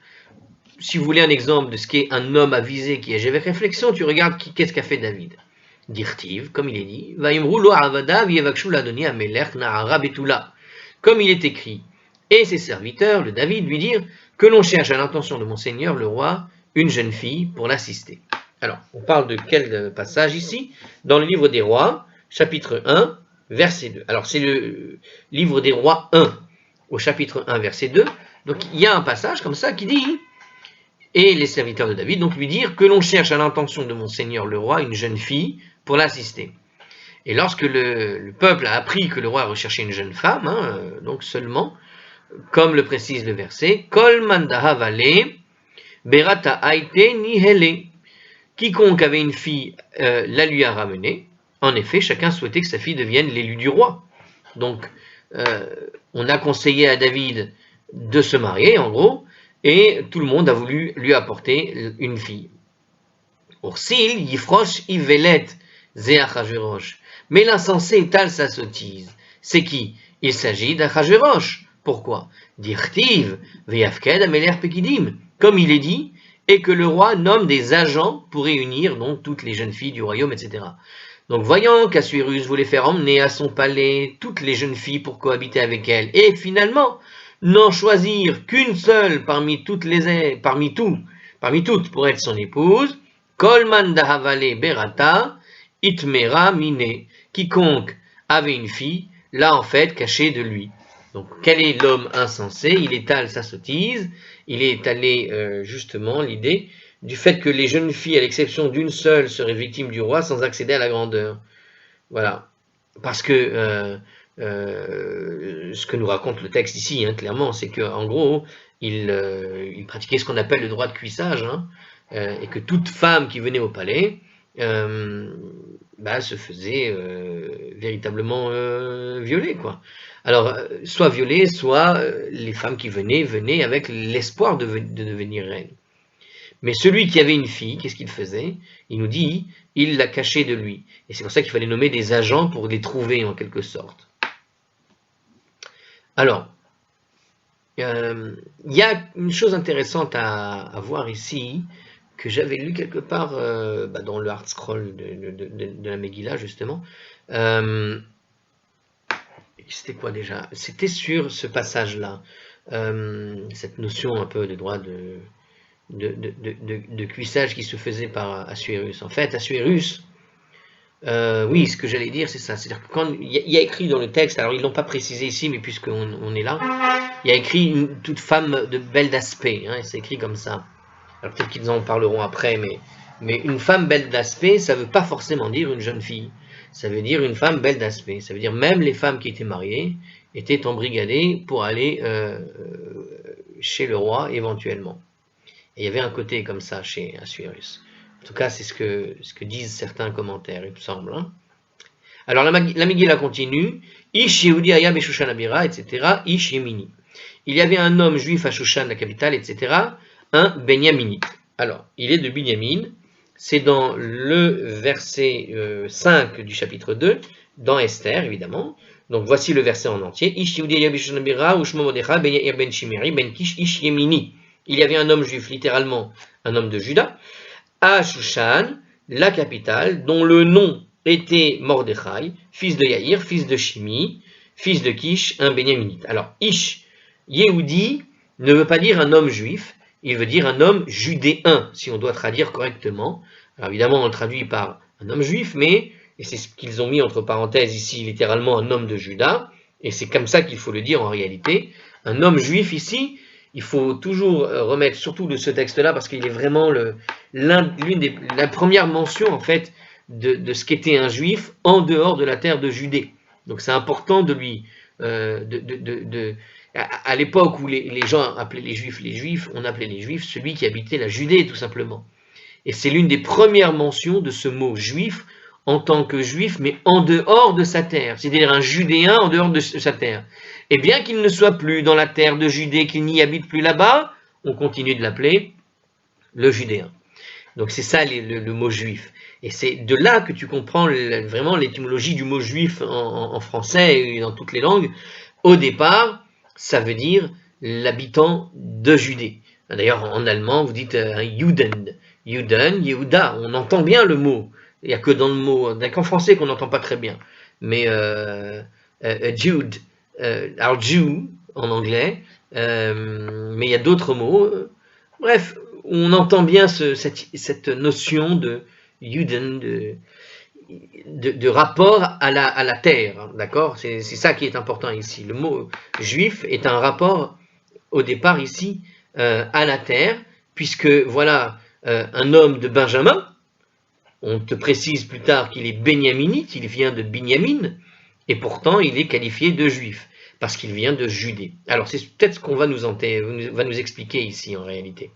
Si vous voulez un exemple de ce qu'est un homme avisé qui agit avec réflexion, tu regardes qu'est-ce qu'a fait David. Dirtiv, comme il est dit, comme il est écrit, et ses serviteurs, le David, lui dirent que l'on cherche à l'intention de mon Seigneur le roi une jeune fille pour l'assister. Alors, on parle de quel passage ici? Dans le livre des rois, chapitre 1, verset 2. Alors, c'est le livre des rois 1, au chapitre 1, verset 2. Donc, il y a un passage comme ça qui dit, et les serviteurs de David donc lui dirent que l'on cherche à l'intention de mon Seigneur le roi une jeune fille pour l'assister. Et lorsque le peuple a appris que le roi recherchait une jeune femme, donc seulement, comme le précise le verset, Kol mandaha vale, berata aite nihele. Quiconque avait une fille la lui a ramenée. En effet, chacun souhaitait que sa fille devienne l'élu du roi. Donc, on a conseillé à David de se marier, en gros, et tout le monde a voulu lui apporter une fille. Ursil, yifrosh, ivelet, zé Achashverosh. Mais l'insensé étale sa sottise. C'est qui? Il s'agit d'Achashverosh. Pourquoi? Dirtiv, veyafked ameler pekidim. Comme il est dit, et que le roi nomme des agents pour réunir donc toutes les jeunes filles du royaume, etc. Donc voyant qu'Assuérus voulait faire emmener à son palais toutes les jeunes filles pour cohabiter avec elle, et finalement n'en choisir qu'une seule parmi toutes pour être son épouse, Kolman dahavale berata, itmera mine. Quiconque avait une fille l'a en fait cachée de lui. Donc quel est l'homme insensé? Il étale sa sottise, il est étalé justement l'idée du fait que les jeunes filles, à l'exception d'une seule, seraient victimes du roi sans accéder à la grandeur. Voilà. Parce que ce que nous raconte le texte ici, clairement, c'est qu'en gros, il pratiquait ce qu'on appelle le droit de cuissage, et que toute femme qui venait au palais se faisait véritablement violer, quoi. Alors, soit violée, soit les femmes qui venaient avec l'espoir de devenir reine. Mais celui qui avait une fille, qu'est-ce qu'il faisait? Il nous dit, il la cachait de lui. Et c'est pour ça qu'il fallait nommer des agents pour les trouver en quelque sorte. Alors, il y a une chose intéressante à voir ici, que j'avais lu quelque part dans le Hard Scroll de la Megillah, justement. C'était quoi déjà? C'était sur ce passage-là, cette notion un peu de droit de cuissage qui se faisait par Assuérus. En fait, Assuérus, oui, ce que j'allais dire, c'est ça. C'est-à-dire que quand il y a écrit dans le texte, alors ils l'ont pas précisé ici, mais puisqu'on est là, il y a écrit toute femme de belle d'aspect. C'est écrit comme ça. Alors peut-être qu'ils en parleront après, mais une femme belle d'aspect, ça ne veut pas forcément dire une jeune fille. Ça veut dire une femme belle d'aspect. Ça veut dire même les femmes qui étaient mariées étaient embrigadées pour aller chez le roi éventuellement. Et il y avait un côté comme ça chez Assuérus. En tout cas, c'est ce que disent certains commentaires, il me semble. Alors la Megillah continue. Ish Yehudi aya b'Shushan Abira, etc. Ish Yemini. Il y avait un homme juif à Shushan, la capitale, etc., un Benyaminite. Alors, il est de Binyamin, c'est dans le verset 5 du chapitre 2, dans Esther, évidemment. Donc, voici le verset en entier. Il y avait un homme juif, littéralement un homme de Juda, à Shushan, la capitale, dont le nom était Mordechai, fils de Yaïr, fils de Shimi, fils de Kish, un Benyaminite. Alors, Ish, Yehudi, ne veut pas dire un homme juif, il veut dire un homme judéen, si on doit traduire correctement. Alors évidemment, on le traduit par un homme juif, mais, et c'est ce qu'ils ont mis entre parenthèses ici, littéralement un homme de Juda, et c'est comme ça qu'il faut le dire en réalité. Un homme juif ici, il faut toujours remettre, surtout de ce texte-là, parce qu'il est vraiment la première mention, en fait, de ce qu'était un juif en dehors de la terre de Judée. Donc c'est important de lui, à l'époque où les gens appelaient les juifs, on appelait les juifs celui qui habitait la Judée, tout simplement. Et c'est l'une des premières mentions de ce mot juif en tant que juif, mais en dehors de sa terre, c'est-à-dire un judéen en dehors de sa terre. Et bien qu'il ne soit plus dans la terre de Judée, qu'il n'y habite plus là-bas, on continue de l'appeler le judéen. Donc c'est ça le mot juif. Et c'est de là que tu comprends vraiment l'étymologie du mot juif en français et dans toutes les langues. Au départ, ça veut dire l'habitant de Judée. D'ailleurs, en allemand, vous dites Juden, Yehuda, on entend bien le mot. Il n'y a que dans le mot, qu'en français qu'on n'entend pas très bien. Mais Jude, alors Jew en anglais, mais il y a d'autres mots. Bref, on entend bien cette notion de Juden, de rapport à la terre, d'accord? C'est ça qui est important ici. Le mot juif est un rapport, au départ ici, à la terre, puisque voilà un homme de Benjamin, on te précise plus tard qu'il est Benyaminite, il vient de Binyamin, et pourtant il est qualifié de juif, parce qu'il vient de Judée. Alors c'est peut-être ce qu'on va nous expliquer ici en réalité.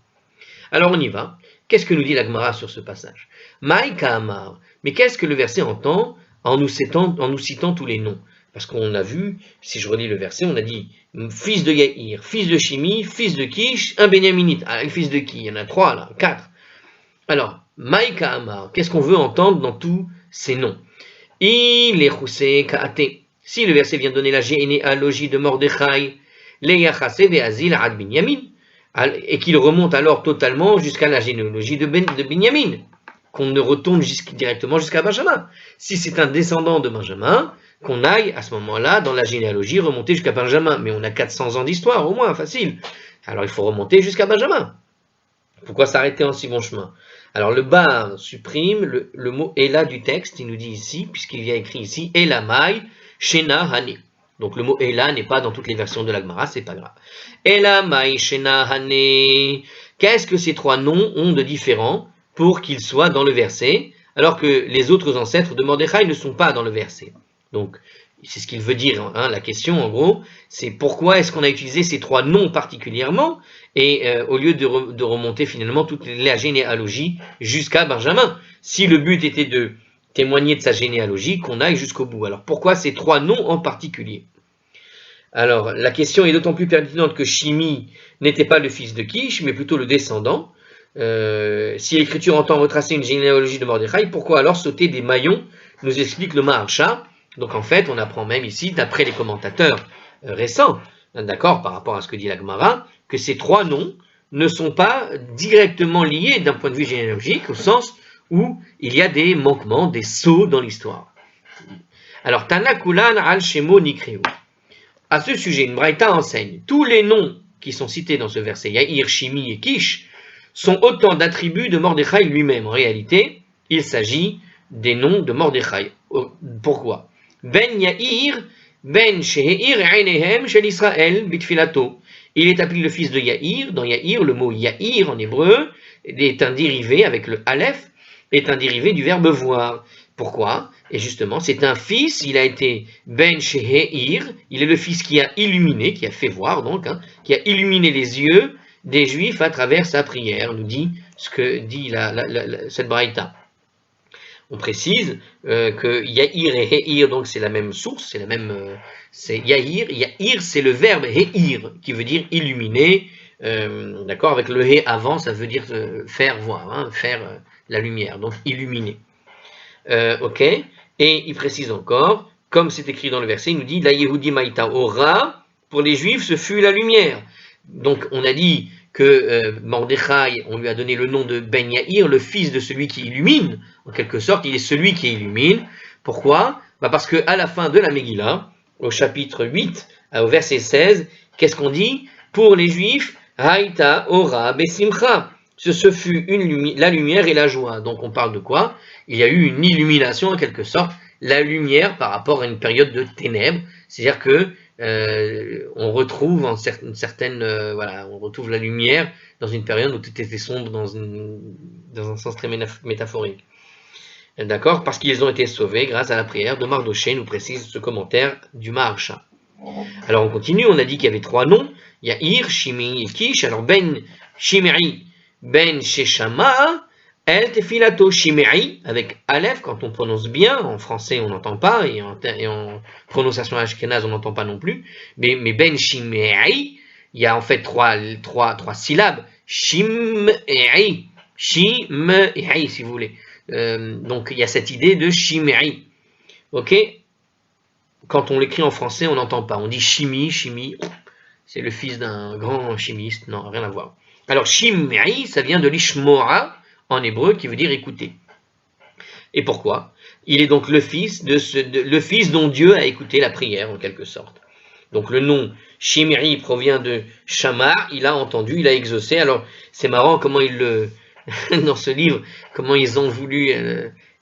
Alors on y va. Qu'est-ce que nous dit la Gemara sur ce passage? Maïka Amar. Mais qu'est-ce que le verset entend en nous citant tous les noms? Parce qu'on a vu, si je relis le verset, on a dit fils de Yaïr, fils de Shimi, fils de Kish, un Benyaminite. Ah, le fils de qui? Il y en a 3 là, 4. Alors, Maïka Amar, qu'est-ce qu'on veut entendre dans tous ces noms? Il est Choussé Kaate. Si le verset vient donner la généalogie de Mordechai, Leyachase Veazil Ad Binyamin, et qu'il remonte alors totalement jusqu'à la généalogie de Binyamin, qu'on ne retourne directement jusqu'à Benjamin. Si c'est un descendant de Benjamin, qu'on aille à ce moment-là dans la généalogie remonter jusqu'à Benjamin. Mais on a 400 ans d'histoire au moins, facile. Alors il faut remonter jusqu'à Benjamin. Pourquoi s'arrêter en si bon chemin? Alors le bar supprime le mot Ela du texte, il nous dit ici, puisqu'il y a écrit ici Elamai Shena Hani. Donc le mot Ela n'est pas dans toutes les versions de la Gemara, c'est pas grave. Elamai Shena Hani. Qu'est-ce que ces 3 noms ont de différent pour qu'ils soient dans le verset, alors que les autres ancêtres de Mordechai ne sont pas dans le verset? Donc c'est ce qu'il veut dire, hein, la question en gros, c'est pourquoi est-ce qu'on a utilisé ces 3 noms particulièrement, et au lieu de remonter finalement toute la généalogie jusqu'à Benjamin, si le but était de témoigner de sa généalogie, qu'on aille jusqu'au bout. Alors pourquoi ces 3 noms en particulier? Alors la question est d'autant plus pertinente que Shimi n'était pas le fils de Kish, mais plutôt le descendant. Si l'écriture entend retracer une généalogie de Mordechai, pourquoi alors sauter des maillons, nous explique le Maharsha. Donc en fait, on apprend même ici, d'après les commentateurs récents, d'accord, par rapport à ce que dit la Gemara, que ces 3 noms ne sont pas directement liés d'un point de vue généalogique, au sens où il y a des manquements, des sauts dans l'histoire. Alors, Tanakulan al Shemo Nikreu. À ce sujet, une braïta enseigne, tous les noms qui sont cités dans ce verset, Yaïr, Shimi et Kish, sont autant d'attributs de Mordechai lui-même. En réalité, il s'agit des noms de Mordechai. Pourquoi? Ben Yaïr, Ben Sheheir Einehem Shel Israël Bitfilato. Il est appelé le fils de Yaïr. Dans Yaïr, le mot Yaïr en hébreu est un dérivé, avec le Aleph, est un dérivé du verbe voir. Pourquoi? Et justement, c'est un fils, il a été Ben Sheheir, il est le fils qui a illuminé, qui a fait voir donc, qui a illuminé les yeux des Juifs à travers sa prière, nous dit ce que dit cette braïta. On précise que Yaïr et Heir, donc c'est la même source, c'est la même, c'est Yaïr. Yaïr, c'est le verbe Heir, qui veut dire illuminer, D'accord, avec le hé avant, ça veut dire faire voir, hein, faire la lumière, donc illuminer. Ok, et il précise encore, comme c'est écrit dans le verset, il nous dit la Yehudi Maïta Ora, pour les Juifs, ce fut la lumière. Donc on a dit que Mordechai, on lui a donné le nom de Ben Yair, le fils de celui qui illumine, en quelque sorte, il est celui qui illumine. Pourquoi? Parce qu'à la fin de la Megillah, au chapitre 8, au verset 16, qu'est-ce qu'on dit? Pour les Juifs, Haïta Ora Besimcha. Ce fut la lumière et la joie. Donc on parle de quoi? Il y a eu une illumination en quelque sorte, la lumière par rapport à une période de ténèbres. C'est-à-dire que on retrouve on retrouve la lumière dans une période où tout était sombre dans un sens très métaphorique. D'accord? Parce qu'ils ont été sauvés grâce à la prière de Mardoché, nous précise ce commentaire du Maharsha. Alors on continue, on a dit qu'il y avait 3 noms. Il y a Ir, Shimi et Kish. Alors Ben Shimei, Ben Sheshama, El Tefilato Shimei, avec Aleph, quand on prononce bien, en français on n'entend pas, et en prononciation ashkénaze on n'entend pas non plus, mais Ben Shimei, il y a en fait trois syllabes, Shimei, Shimei si vous voulez. Donc il y a cette idée de Shimei, ok? Quand on l'écrit en français on n'entend pas, on dit chimie, c'est le fils d'un grand chimiste, non, rien à voir. Alors Shimei, ça vient de l'Ishmora, en hébreu, qui veut dire écouter. Et pourquoi? Il est donc le fils dont Dieu a écouté la prière, en quelque sorte. Donc le nom Shimei provient de Shamar, il a entendu, il a exaucé. Alors c'est marrant comment dans ce livre, comment ils ont voulu,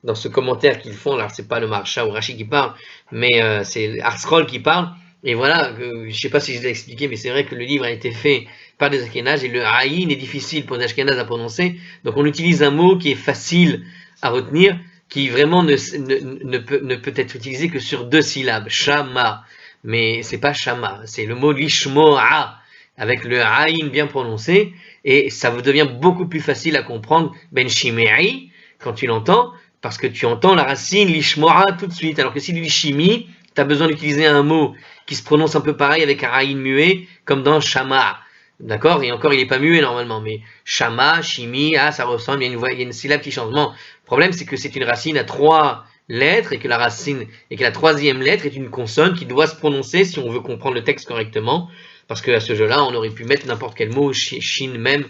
dans ce commentaire qu'ils font, alors c'est pas le Maharsha ou Rashi qui parle, mais c'est ArtScroll qui parle. Et voilà, je ne sais pas si je l'ai expliqué, mais c'est vrai que le livre a été fait par des Ashkénazes et le Aïn est difficile pour les Ashkénazes à prononcer. Donc on utilise un mot qui est facile à retenir, qui vraiment ne peut être utilisé que sur 2 syllabes, Shama. Mais c'est pas Shama, c'est le mot Lishmo'a, avec le Aïn bien prononcé, et ça devient beaucoup plus facile à comprendre Ben Shimei quand tu l'entends, parce que tu entends la racine Lishmo'a tout de suite, alors que si tu dis Shimi, tu as besoin d'utiliser un mot qui se prononce un peu pareil avec un Aïn muet, comme dans Shama. D'accord? Et encore, il n'est pas muet normalement, mais Shama, Shimi, ça ressemble, il y a une syllabe qui change. Non, le problème, c'est que c'est une racine à 3 lettres et que la 3e lettre est une consonne qui doit se prononcer si on veut comprendre le texte correctement. Parce qu'à ce jeu-là, on aurait pu mettre n'importe quel mot, Shin même,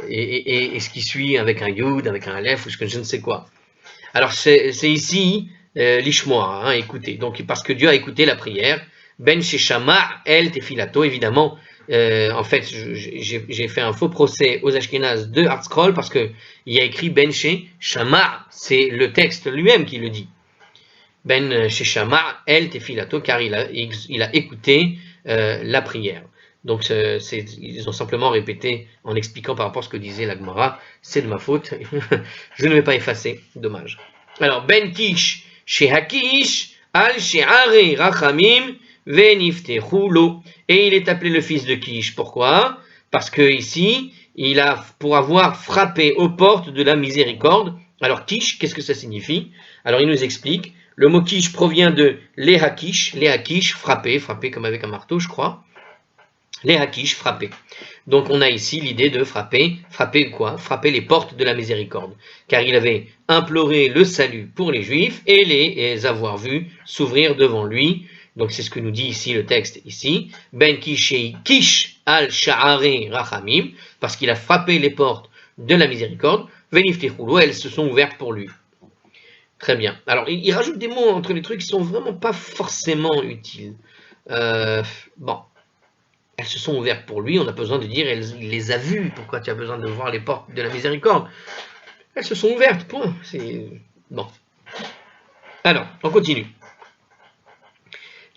et ce qui suit avec un Yud, avec un Aleph, ou je ne sais quoi. Alors, c'est ici l'Ishmoa, hein, écoutez. Donc, parce que Dieu a écouté la prière. Ben Sheshama El Tefilato, évidemment. En fait, j'ai fait un faux procès aux Ashkénazes de ArtScroll parce qu'il y a écrit Ben Sheshama. C'est le texte lui-même qui le dit. Ben Sheshama El Tefilato, car il a écouté la prière. Donc ils ont simplement répété en expliquant par rapport à ce que disait la Gemara. C'est de ma faute, je ne vais pas effacer, dommage. Alors Ben Kish Shehakish Al She'are Rachamim Veniftechulo, et il est appelé le fils de Kish. Pourquoi? Parce que ici il a pour avoir frappé aux portes de la miséricorde. Alors Kish, qu'est-ce que ça signifie? Alors il nous explique. Le mot Kish provient de Lehakish, frapper comme avec un marteau, je crois. Lehakish, frapper. Donc on a ici l'idée de frapper quoi? Frapper les portes de la miséricorde. Car il avait imploré le salut pour les Juifs et les avoir vus s'ouvrir devant lui. Donc c'est ce que nous dit ici le texte ici. Ben Kishei Kish al Sha'are Rachamim, parce qu'il a frappé les portes de la miséricorde. Veniftechulo, elles se sont ouvertes pour lui. Très bien. Alors, il rajoute des mots entre les trucs qui sont vraiment pas forcément utiles. Bon, elles se sont ouvertes pour lui, on a besoin de dire, il les a vues. Pourquoi tu as besoin de voir les portes de la miséricorde? Elles se sont ouvertes, point. C'est bon. Alors, on continue.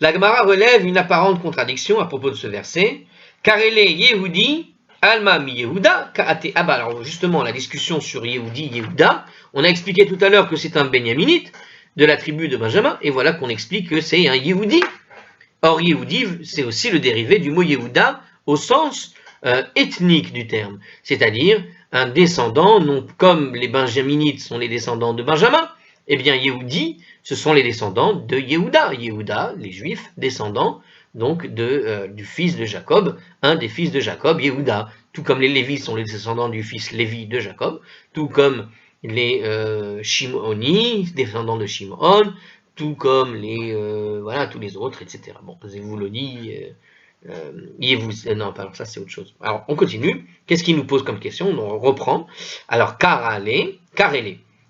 La Gemara relève une apparente contradiction à propos de ce verset. Car elle est Yehudi, Alma mi Yehuda, Kaate. Ah bah alors justement, la discussion sur Yehudi, Yehuda, on a expliqué tout à l'heure que c'est un Benjaminite de la tribu de Benjamin, et voilà qu'on explique que c'est un Yehudi. Or, Yehudi, c'est aussi le dérivé du mot Yehuda au sens ethnique du terme, c'est-à-dire un descendant, non comme les Benjaminites sont les descendants de Benjamin, eh bien Yehudi, ce sont les descendants de Yehuda. Yehuda, les Juifs, descendants donc du fils de Jacob, un des fils de Jacob, Yehuda. tout comme les Lévis sont les descendants du fils Lévi de Jacob, tout comme les Shimoni, descendants de Shimon, tout comme les voilà tous les autres, etc. Bon, Zévouloni, non, pardon, ça c'est autre chose. Alors on continue. Qu'est-ce qu'il nous pose comme question? On reprend. Alors Karele.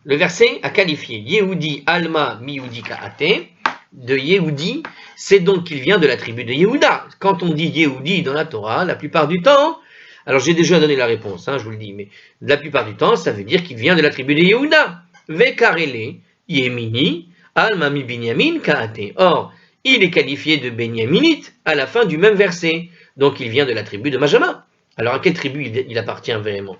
Le verset a qualifié Yehudi Alma Miyoudi Kaate de Yehudi, c'est donc qu'il vient de la tribu de Yehuda. Quand on dit Yehudi dans la Torah, la plupart du temps, alors j'ai déjà donné la réponse, je vous le dis, mais la plupart du temps, ça veut dire qu'il vient de la tribu de Yehuda. Vekarele Yemini Alma Mi Binyamin Kaate. Or, il est qualifié de Benyaminite à la fin du même verset. Donc il vient de la tribu de Benjamin. Alors à quelle tribu il appartient vraiment?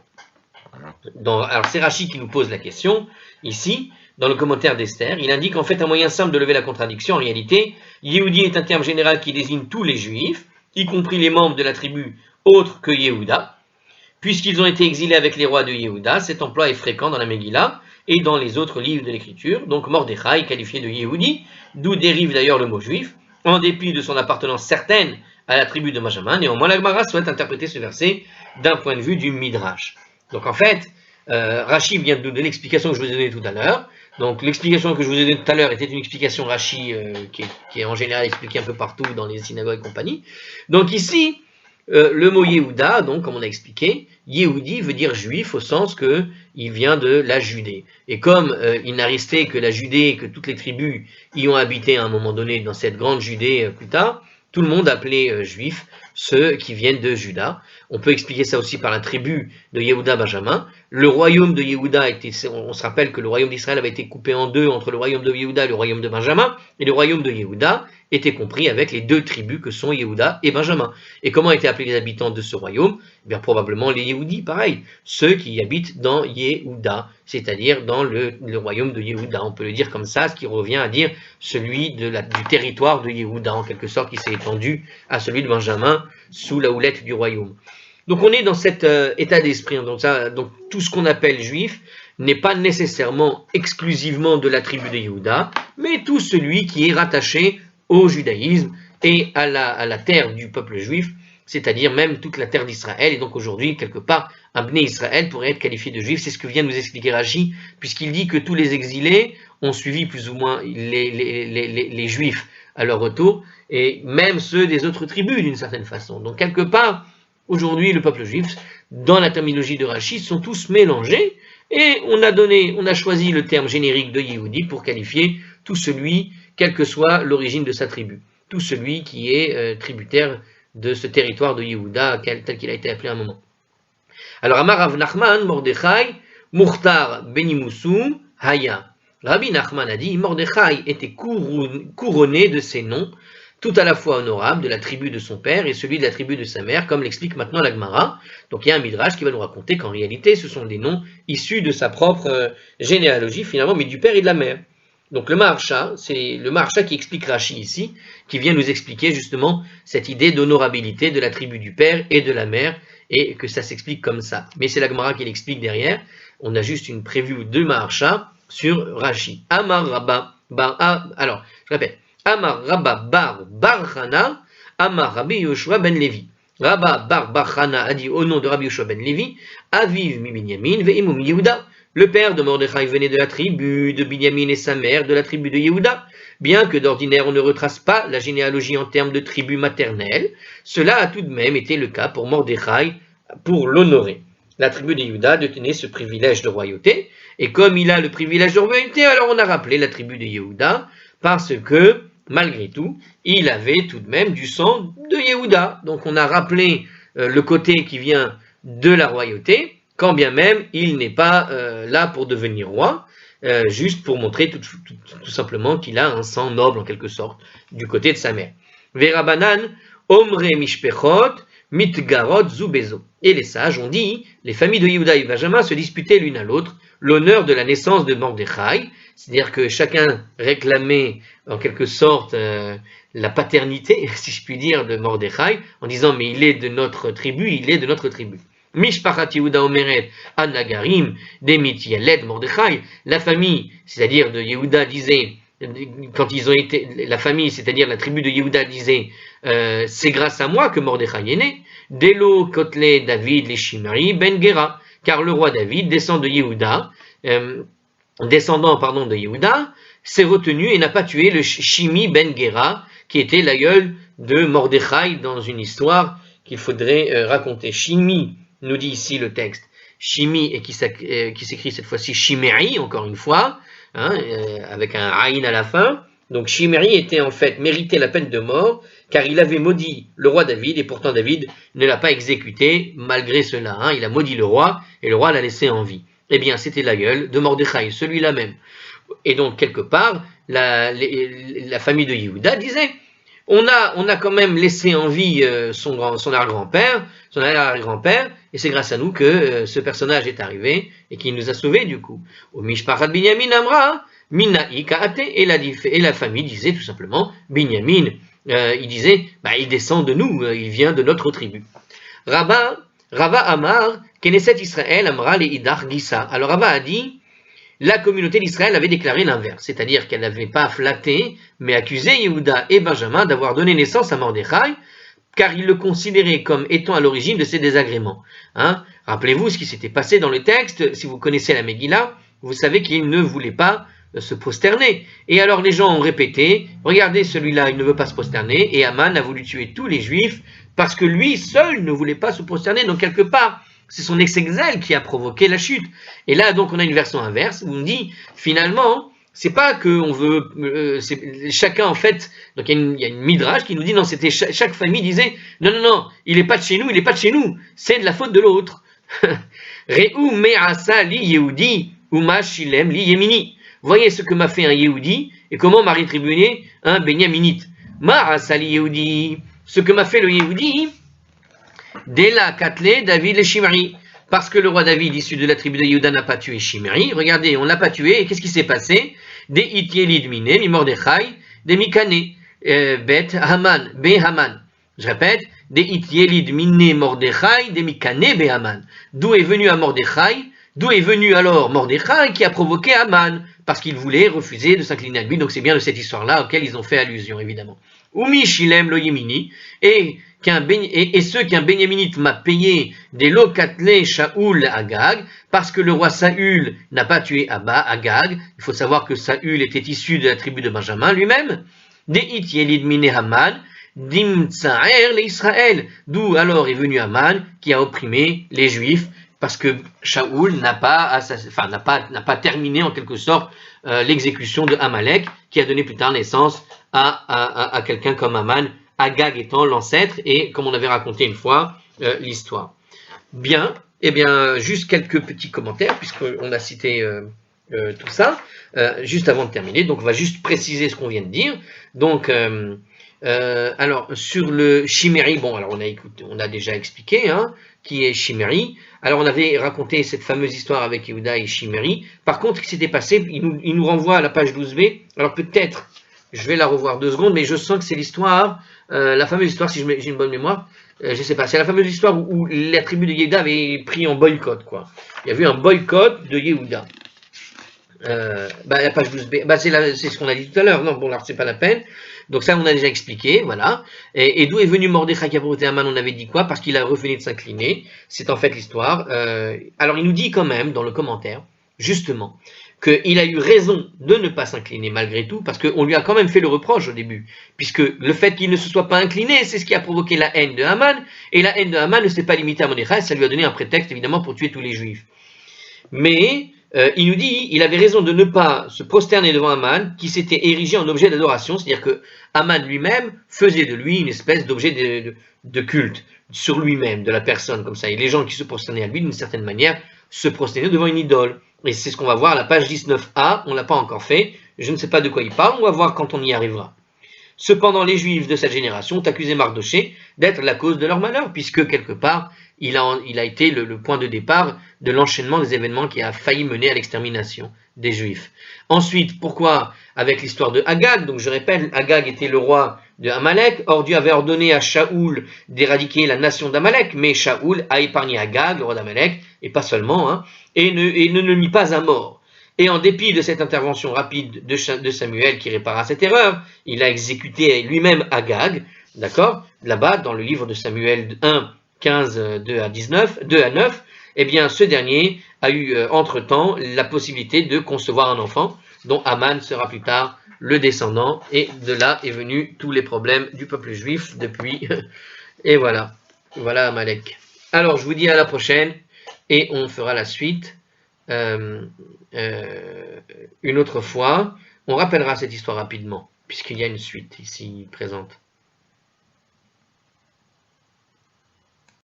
Alors c'est Rashi qui nous pose la question, ici, dans le commentaire d'Esther. Il indique en fait un moyen simple de lever la contradiction. En réalité, Yehudi est un terme général qui désigne tous les juifs, y compris les membres de la tribu autre que Yehuda. Puisqu'ils ont été exilés avec les rois de Yehuda, cet emploi est fréquent dans la Megillah et dans les autres livres de l'écriture. Donc Mordechai est qualifié de Yehudi, d'où dérive d'ailleurs le mot juif, en dépit de son appartenance certaine à la tribu de Benjamin. Néanmoins, la Gemara souhaite interpréter ce verset d'un point de vue du Midrash. Donc en fait, Rashi vient de nous donner l'explication que je vous ai donnée tout à l'heure. Donc l'explication que je vous ai donnée tout à l'heure était une explication Rashi qui est en général expliquée un peu partout dans les synagogues et compagnie. Donc ici, le mot Yehuda, donc comme on a expliqué, Yehudi veut dire juif au sens que il vient de la Judée. Et comme il n'a resté que la Judée, que toutes les tribus y ont habité à un moment donné dans cette grande Judée plus tard, tout le monde appelait juifs ceux qui viennent de Juda. On peut expliquer ça aussi par la tribu de Yehuda Benjamin. Le royaume de Yehuda on se rappelle que le royaume d'Israël avait été coupé en deux entre le royaume de Yehuda et le royaume de Benjamin, et le royaume de Yehuda était compris avec les deux tribus que sont Yehuda et Benjamin. Et comment étaient appelés les habitants de ce royaume? Eh bien probablement les Yehudis, pareil, ceux qui habitent dans Yehuda, c'est-à-dire dans le royaume de Yehuda. On peut le dire comme ça, ce qui revient à dire celui du territoire de Yehuda, en quelque sorte, qui s'est étendu à celui de Benjamin sous la houlette du royaume. Donc on est dans cet état d'esprit. Donc tout ce qu'on appelle juif n'est pas nécessairement exclusivement de la tribu de Yehuda, mais tout celui qui est rattaché au judaïsme et à la terre du peuple juif, c'est-à-dire même toute la terre d'Israël. Et donc aujourd'hui, quelque part, un Bné Israël pourrait être qualifié de juif. C'est ce que vient de nous expliquer Rashi, puisqu'il dit que tous les exilés ont suivi plus ou moins les juifs à leur retour, et même ceux des autres tribus d'une certaine façon. Donc quelque part, aujourd'hui, le peuple juif, dans la terminologie de Rashi, sont tous mélangés, et on a choisi le terme générique de Yehudi pour qualifier tout celui, quelle que soit l'origine de sa tribu, tout celui qui est tributaire de ce territoire de Yehuda, tel qu'il a été appelé à un moment. Alors, Amar Rav Nachman, Mordechai, Mukhtar Benimoussou, Haya. Rabbi Nachman a dit, Mordechai était couronné de ses noms, tout à la fois honorable de la tribu de son père et celui de la tribu de sa mère, comme l'explique maintenant la Gemara. Donc il y a un Midrash qui va nous raconter qu'en réalité, ce sont des noms issus de sa propre généalogie, finalement, mais du père et de la mère. Donc le Maharsha, c'est le Maharsha qui explique Rashi ici, qui vient nous expliquer justement cette idée d'honorabilité de la tribu du père et de la mère, et que ça s'explique comme ça. Mais c'est la Gemara qui l'explique derrière. On a juste une preview de Maharsha sur Rashi. Amar Rabba alors, je répète. Amar Rabba bar Chana, Amar Rabbi Yoshua ben Levi. Rabba bar Chana a dit au nom de Rabbi Yoshua ben Levi, Aviv mi Binyamin ve'imum Yehuda. Le père de Mordechai venait de la tribu de Binyamin et sa mère de la tribu de Yehuda. Bien que d'ordinaire on ne retrace pas la généalogie en termes de tribu maternelle, cela a tout de même été le cas pour Mordechai pour l'honorer. La tribu de Yehuda détenait ce privilège de royauté, et comme il a le privilège de royauté, alors on a rappelé la tribu de Yehuda, parce que, malgré tout, il avait tout de même du sang de Yehuda. Donc on a rappelé le côté qui vient de la royauté, quand bien même il n'est pas là pour devenir roi, juste pour montrer tout simplement qu'il a un sang noble en quelque sorte, du côté de sa mère. Verabanan, Omre Mishpechot, Mitgarot Zubezo. Et les sages ont dit, les familles de Yehuda et Benjamin se disputaient l'une à l'autre l'honneur de la naissance de Mordechai, c'est-à-dire que chacun réclamait en quelque sorte la paternité, si je puis dire, de Mordechai, en disant mais il est de notre tribu, il est de notre tribu. Mishpachat Yehuda Omeret Anagarim Demit Yaled Mordechai, la famille, c'est-à-dire de Yehuda disait quand ils ont été, la famille, c'est-à-dire la tribu de Yehuda disait, c'est grâce à moi que Mordechai est né, Delo Kotle David les Shimari ben Gera, car le roi David descend de Yehuda, descendant de Yehuda, s'est retenu et n'a pas tué le Shimi ben Gera, qui était l'aïeul de Mordechai dans une histoire qu'il faudrait raconter. Shimi, nous dit ici le texte, Shimi, et qui s'écrit cette fois-ci Shimei, encore une fois, hein, avec un Aïn à la fin. Donc Shimei était en fait mérité la peine de mort, car il avait maudit le roi David, et pourtant David ne l'a pas exécuté malgré cela. Hein, il a maudit le roi, et le roi l'a laissé en vie. Eh bien, c'était l'aïeul de Mordechai, celui-là même. Et donc, quelque part, la famille de Yehuda disait, on a quand même laissé en vie son arrière-grand-père, et c'est grâce à nous que ce personnage est arrivé et qu'il nous a sauvés du coup. Au Mishpachat Binyamin Amra, Mina'i Ka'ate, et la famille disait tout simplement, Binyamin, il disait, il descend de nous, il vient de notre tribu. Rava Amar, Knesset Israël Amra le Idar Gisa. Alors Rava a dit, la communauté d'Israël avait déclaré l'inverse, c'est-à-dire qu'elle n'avait pas flatté, mais accusé Yehuda et Benjamin d'avoir donné naissance à Mordechai, car ils le considéraient comme étant à l'origine de ces désagréments. Hein? Rappelez-vous ce qui s'était passé dans le texte, si vous connaissez la Megillah, vous savez qu'il ne voulait pas se prosterner. Et alors les gens ont répété, regardez celui-là, il ne veut pas se prosterner, et Aman a voulu tuer tous les Juifs, parce que lui seul ne voulait pas se prosterner, donc quelque part, c'est son excès qui a provoqué la chute. Et là, donc, on a une version inverse où on dit, finalement, c'est pas qu'on veut, chacun en fait, donc il y a une midrash qui nous dit, non, c'était chaque famille disait, non, il est pas de chez nous, c'est de la faute de l'autre. Re'u me'asa li Yehudi, uma shilem li Yemini. Voyez ce que m'a fait un Yehudi et comment m'a rétribué un Benyaminite. Ma'asa li Yehudi, ce que m'a fait le Yehudi, Dela Katle David le Shimri, parce que le roi David, issu de la tribu de Yehuda, n'a pas tué Shimri. Regardez, on l'a pas tué, et qu'est-ce qui s'est passé? Des Itielid Mine, mi Mordechai, des Mikane, Bet Haman, Be Haman. Je répète, des Itielid Mine Mordechai, des Mikane, Be Haman. D'où est venu alors Mordechai qui a provoqué Haman, parce qu'il voulait refuser de s'incliner à lui. Donc c'est bien de cette histoire-là auquel ils ont fait allusion, évidemment. Umi Shilem lo Yemini, et ceux qu'un Benyaminite m'a payé des locatlé Shaoul Agag, parce que le roi Saül n'a pas tué Agag. Il faut savoir que Saül était issu de la tribu de Benjamin lui-même. Des Itielid Mine Haman, Dimtsaer le Israël, d'où alors est venu Haman qui a opprimé les Juifs, parce que Shaoul n'a pas terminé en quelque sorte l'exécution de Amalek, qui a donné plus tard naissance à quelqu'un comme Haman, Agag étant l'ancêtre, et comme on avait raconté une fois l'histoire. Bien, juste quelques petits commentaires, puisqu'on a cité tout ça, juste avant de terminer. Donc on va juste préciser ce qu'on vient de dire. Donc, alors sur le Shimeri, alors on a déjà expliqué qui est Shimeri. Alors on avait raconté cette fameuse histoire avec Yehuda et Shimeri. Par contre, ce qui s'était passé, il nous renvoie à la page 12b. Alors peut-être, je vais la revoir 2 secondes, mais je sens que c'est l'histoire, la fameuse histoire, si j'ai une bonne mémoire, je sais pas, c'est la fameuse histoire où la tribu de Yehuda avait pris en boycott, quoi. Il y a eu un boycott de Yehuda. La page 12b, c'est ce qu'on a dit tout à l'heure, non, alors c'est pas la peine. Donc ça, on a déjà expliqué, voilà. Et d'où est venu Mordechai qui a provoqué Haman, on avait dit quoi? Parce qu'il a refusé de s'incliner. C'est en fait l'histoire. Alors il nous dit quand même, dans le commentaire, justement, qu'il a eu raison de ne pas s'incliner malgré tout, parce qu'on lui a quand même fait le reproche au début, puisque le fait qu'il ne se soit pas incliné, c'est ce qui a provoqué la haine de Haman, et la haine de Haman ne s'est pas limitée à Mordechai, ça lui a donné un prétexte évidemment pour tuer tous les Juifs. Mais il nous dit, il avait raison de ne pas se prosterner devant Haman, qui s'était érigé en objet d'adoration, c'est-à-dire que Haman lui-même faisait de lui une espèce d'objet de culte sur lui-même, de la personne, comme ça. Et les gens qui se prosternaient à lui, d'une certaine manière, se prosternaient devant une idole. Et c'est ce qu'on va voir à la page 19a, on ne l'a pas encore fait, je ne sais pas de quoi il parle, on va voir quand on y arrivera. Cependant, les Juifs de cette génération ont accusé Mardoché d'être la cause de leur malheur, puisque quelque part, il a été le point de départ de l'enchaînement des événements qui a failli mener à l'extermination des Juifs. Ensuite, pourquoi? Avec l'histoire de Agag, donc je répète, Agag était le roi de Amalek, or Dieu avait ordonné à Shaoul d'éradiquer la nation d'Amalek, mais Shaoul a épargné Agag, le roi d'Amalek, et pas seulement, et ne le mit pas à mort. Et en dépit de cette intervention rapide de Samuel qui répara cette erreur, il a exécuté lui-même Agag, d'accord? Là-bas, dans le livre de Samuel 1, 15, 2 à 9, eh bien, ce dernier a eu, entre-temps, la possibilité de concevoir un enfant, dont Aman sera plus tard le descendant, et de là est venu tous les problèmes du peuple juif depuis. Et voilà, voilà Amalek. Alors, je vous dis à la prochaine, et on fera la suite une autre fois. On rappellera cette histoire rapidement, puisqu'il y a une suite ici présente.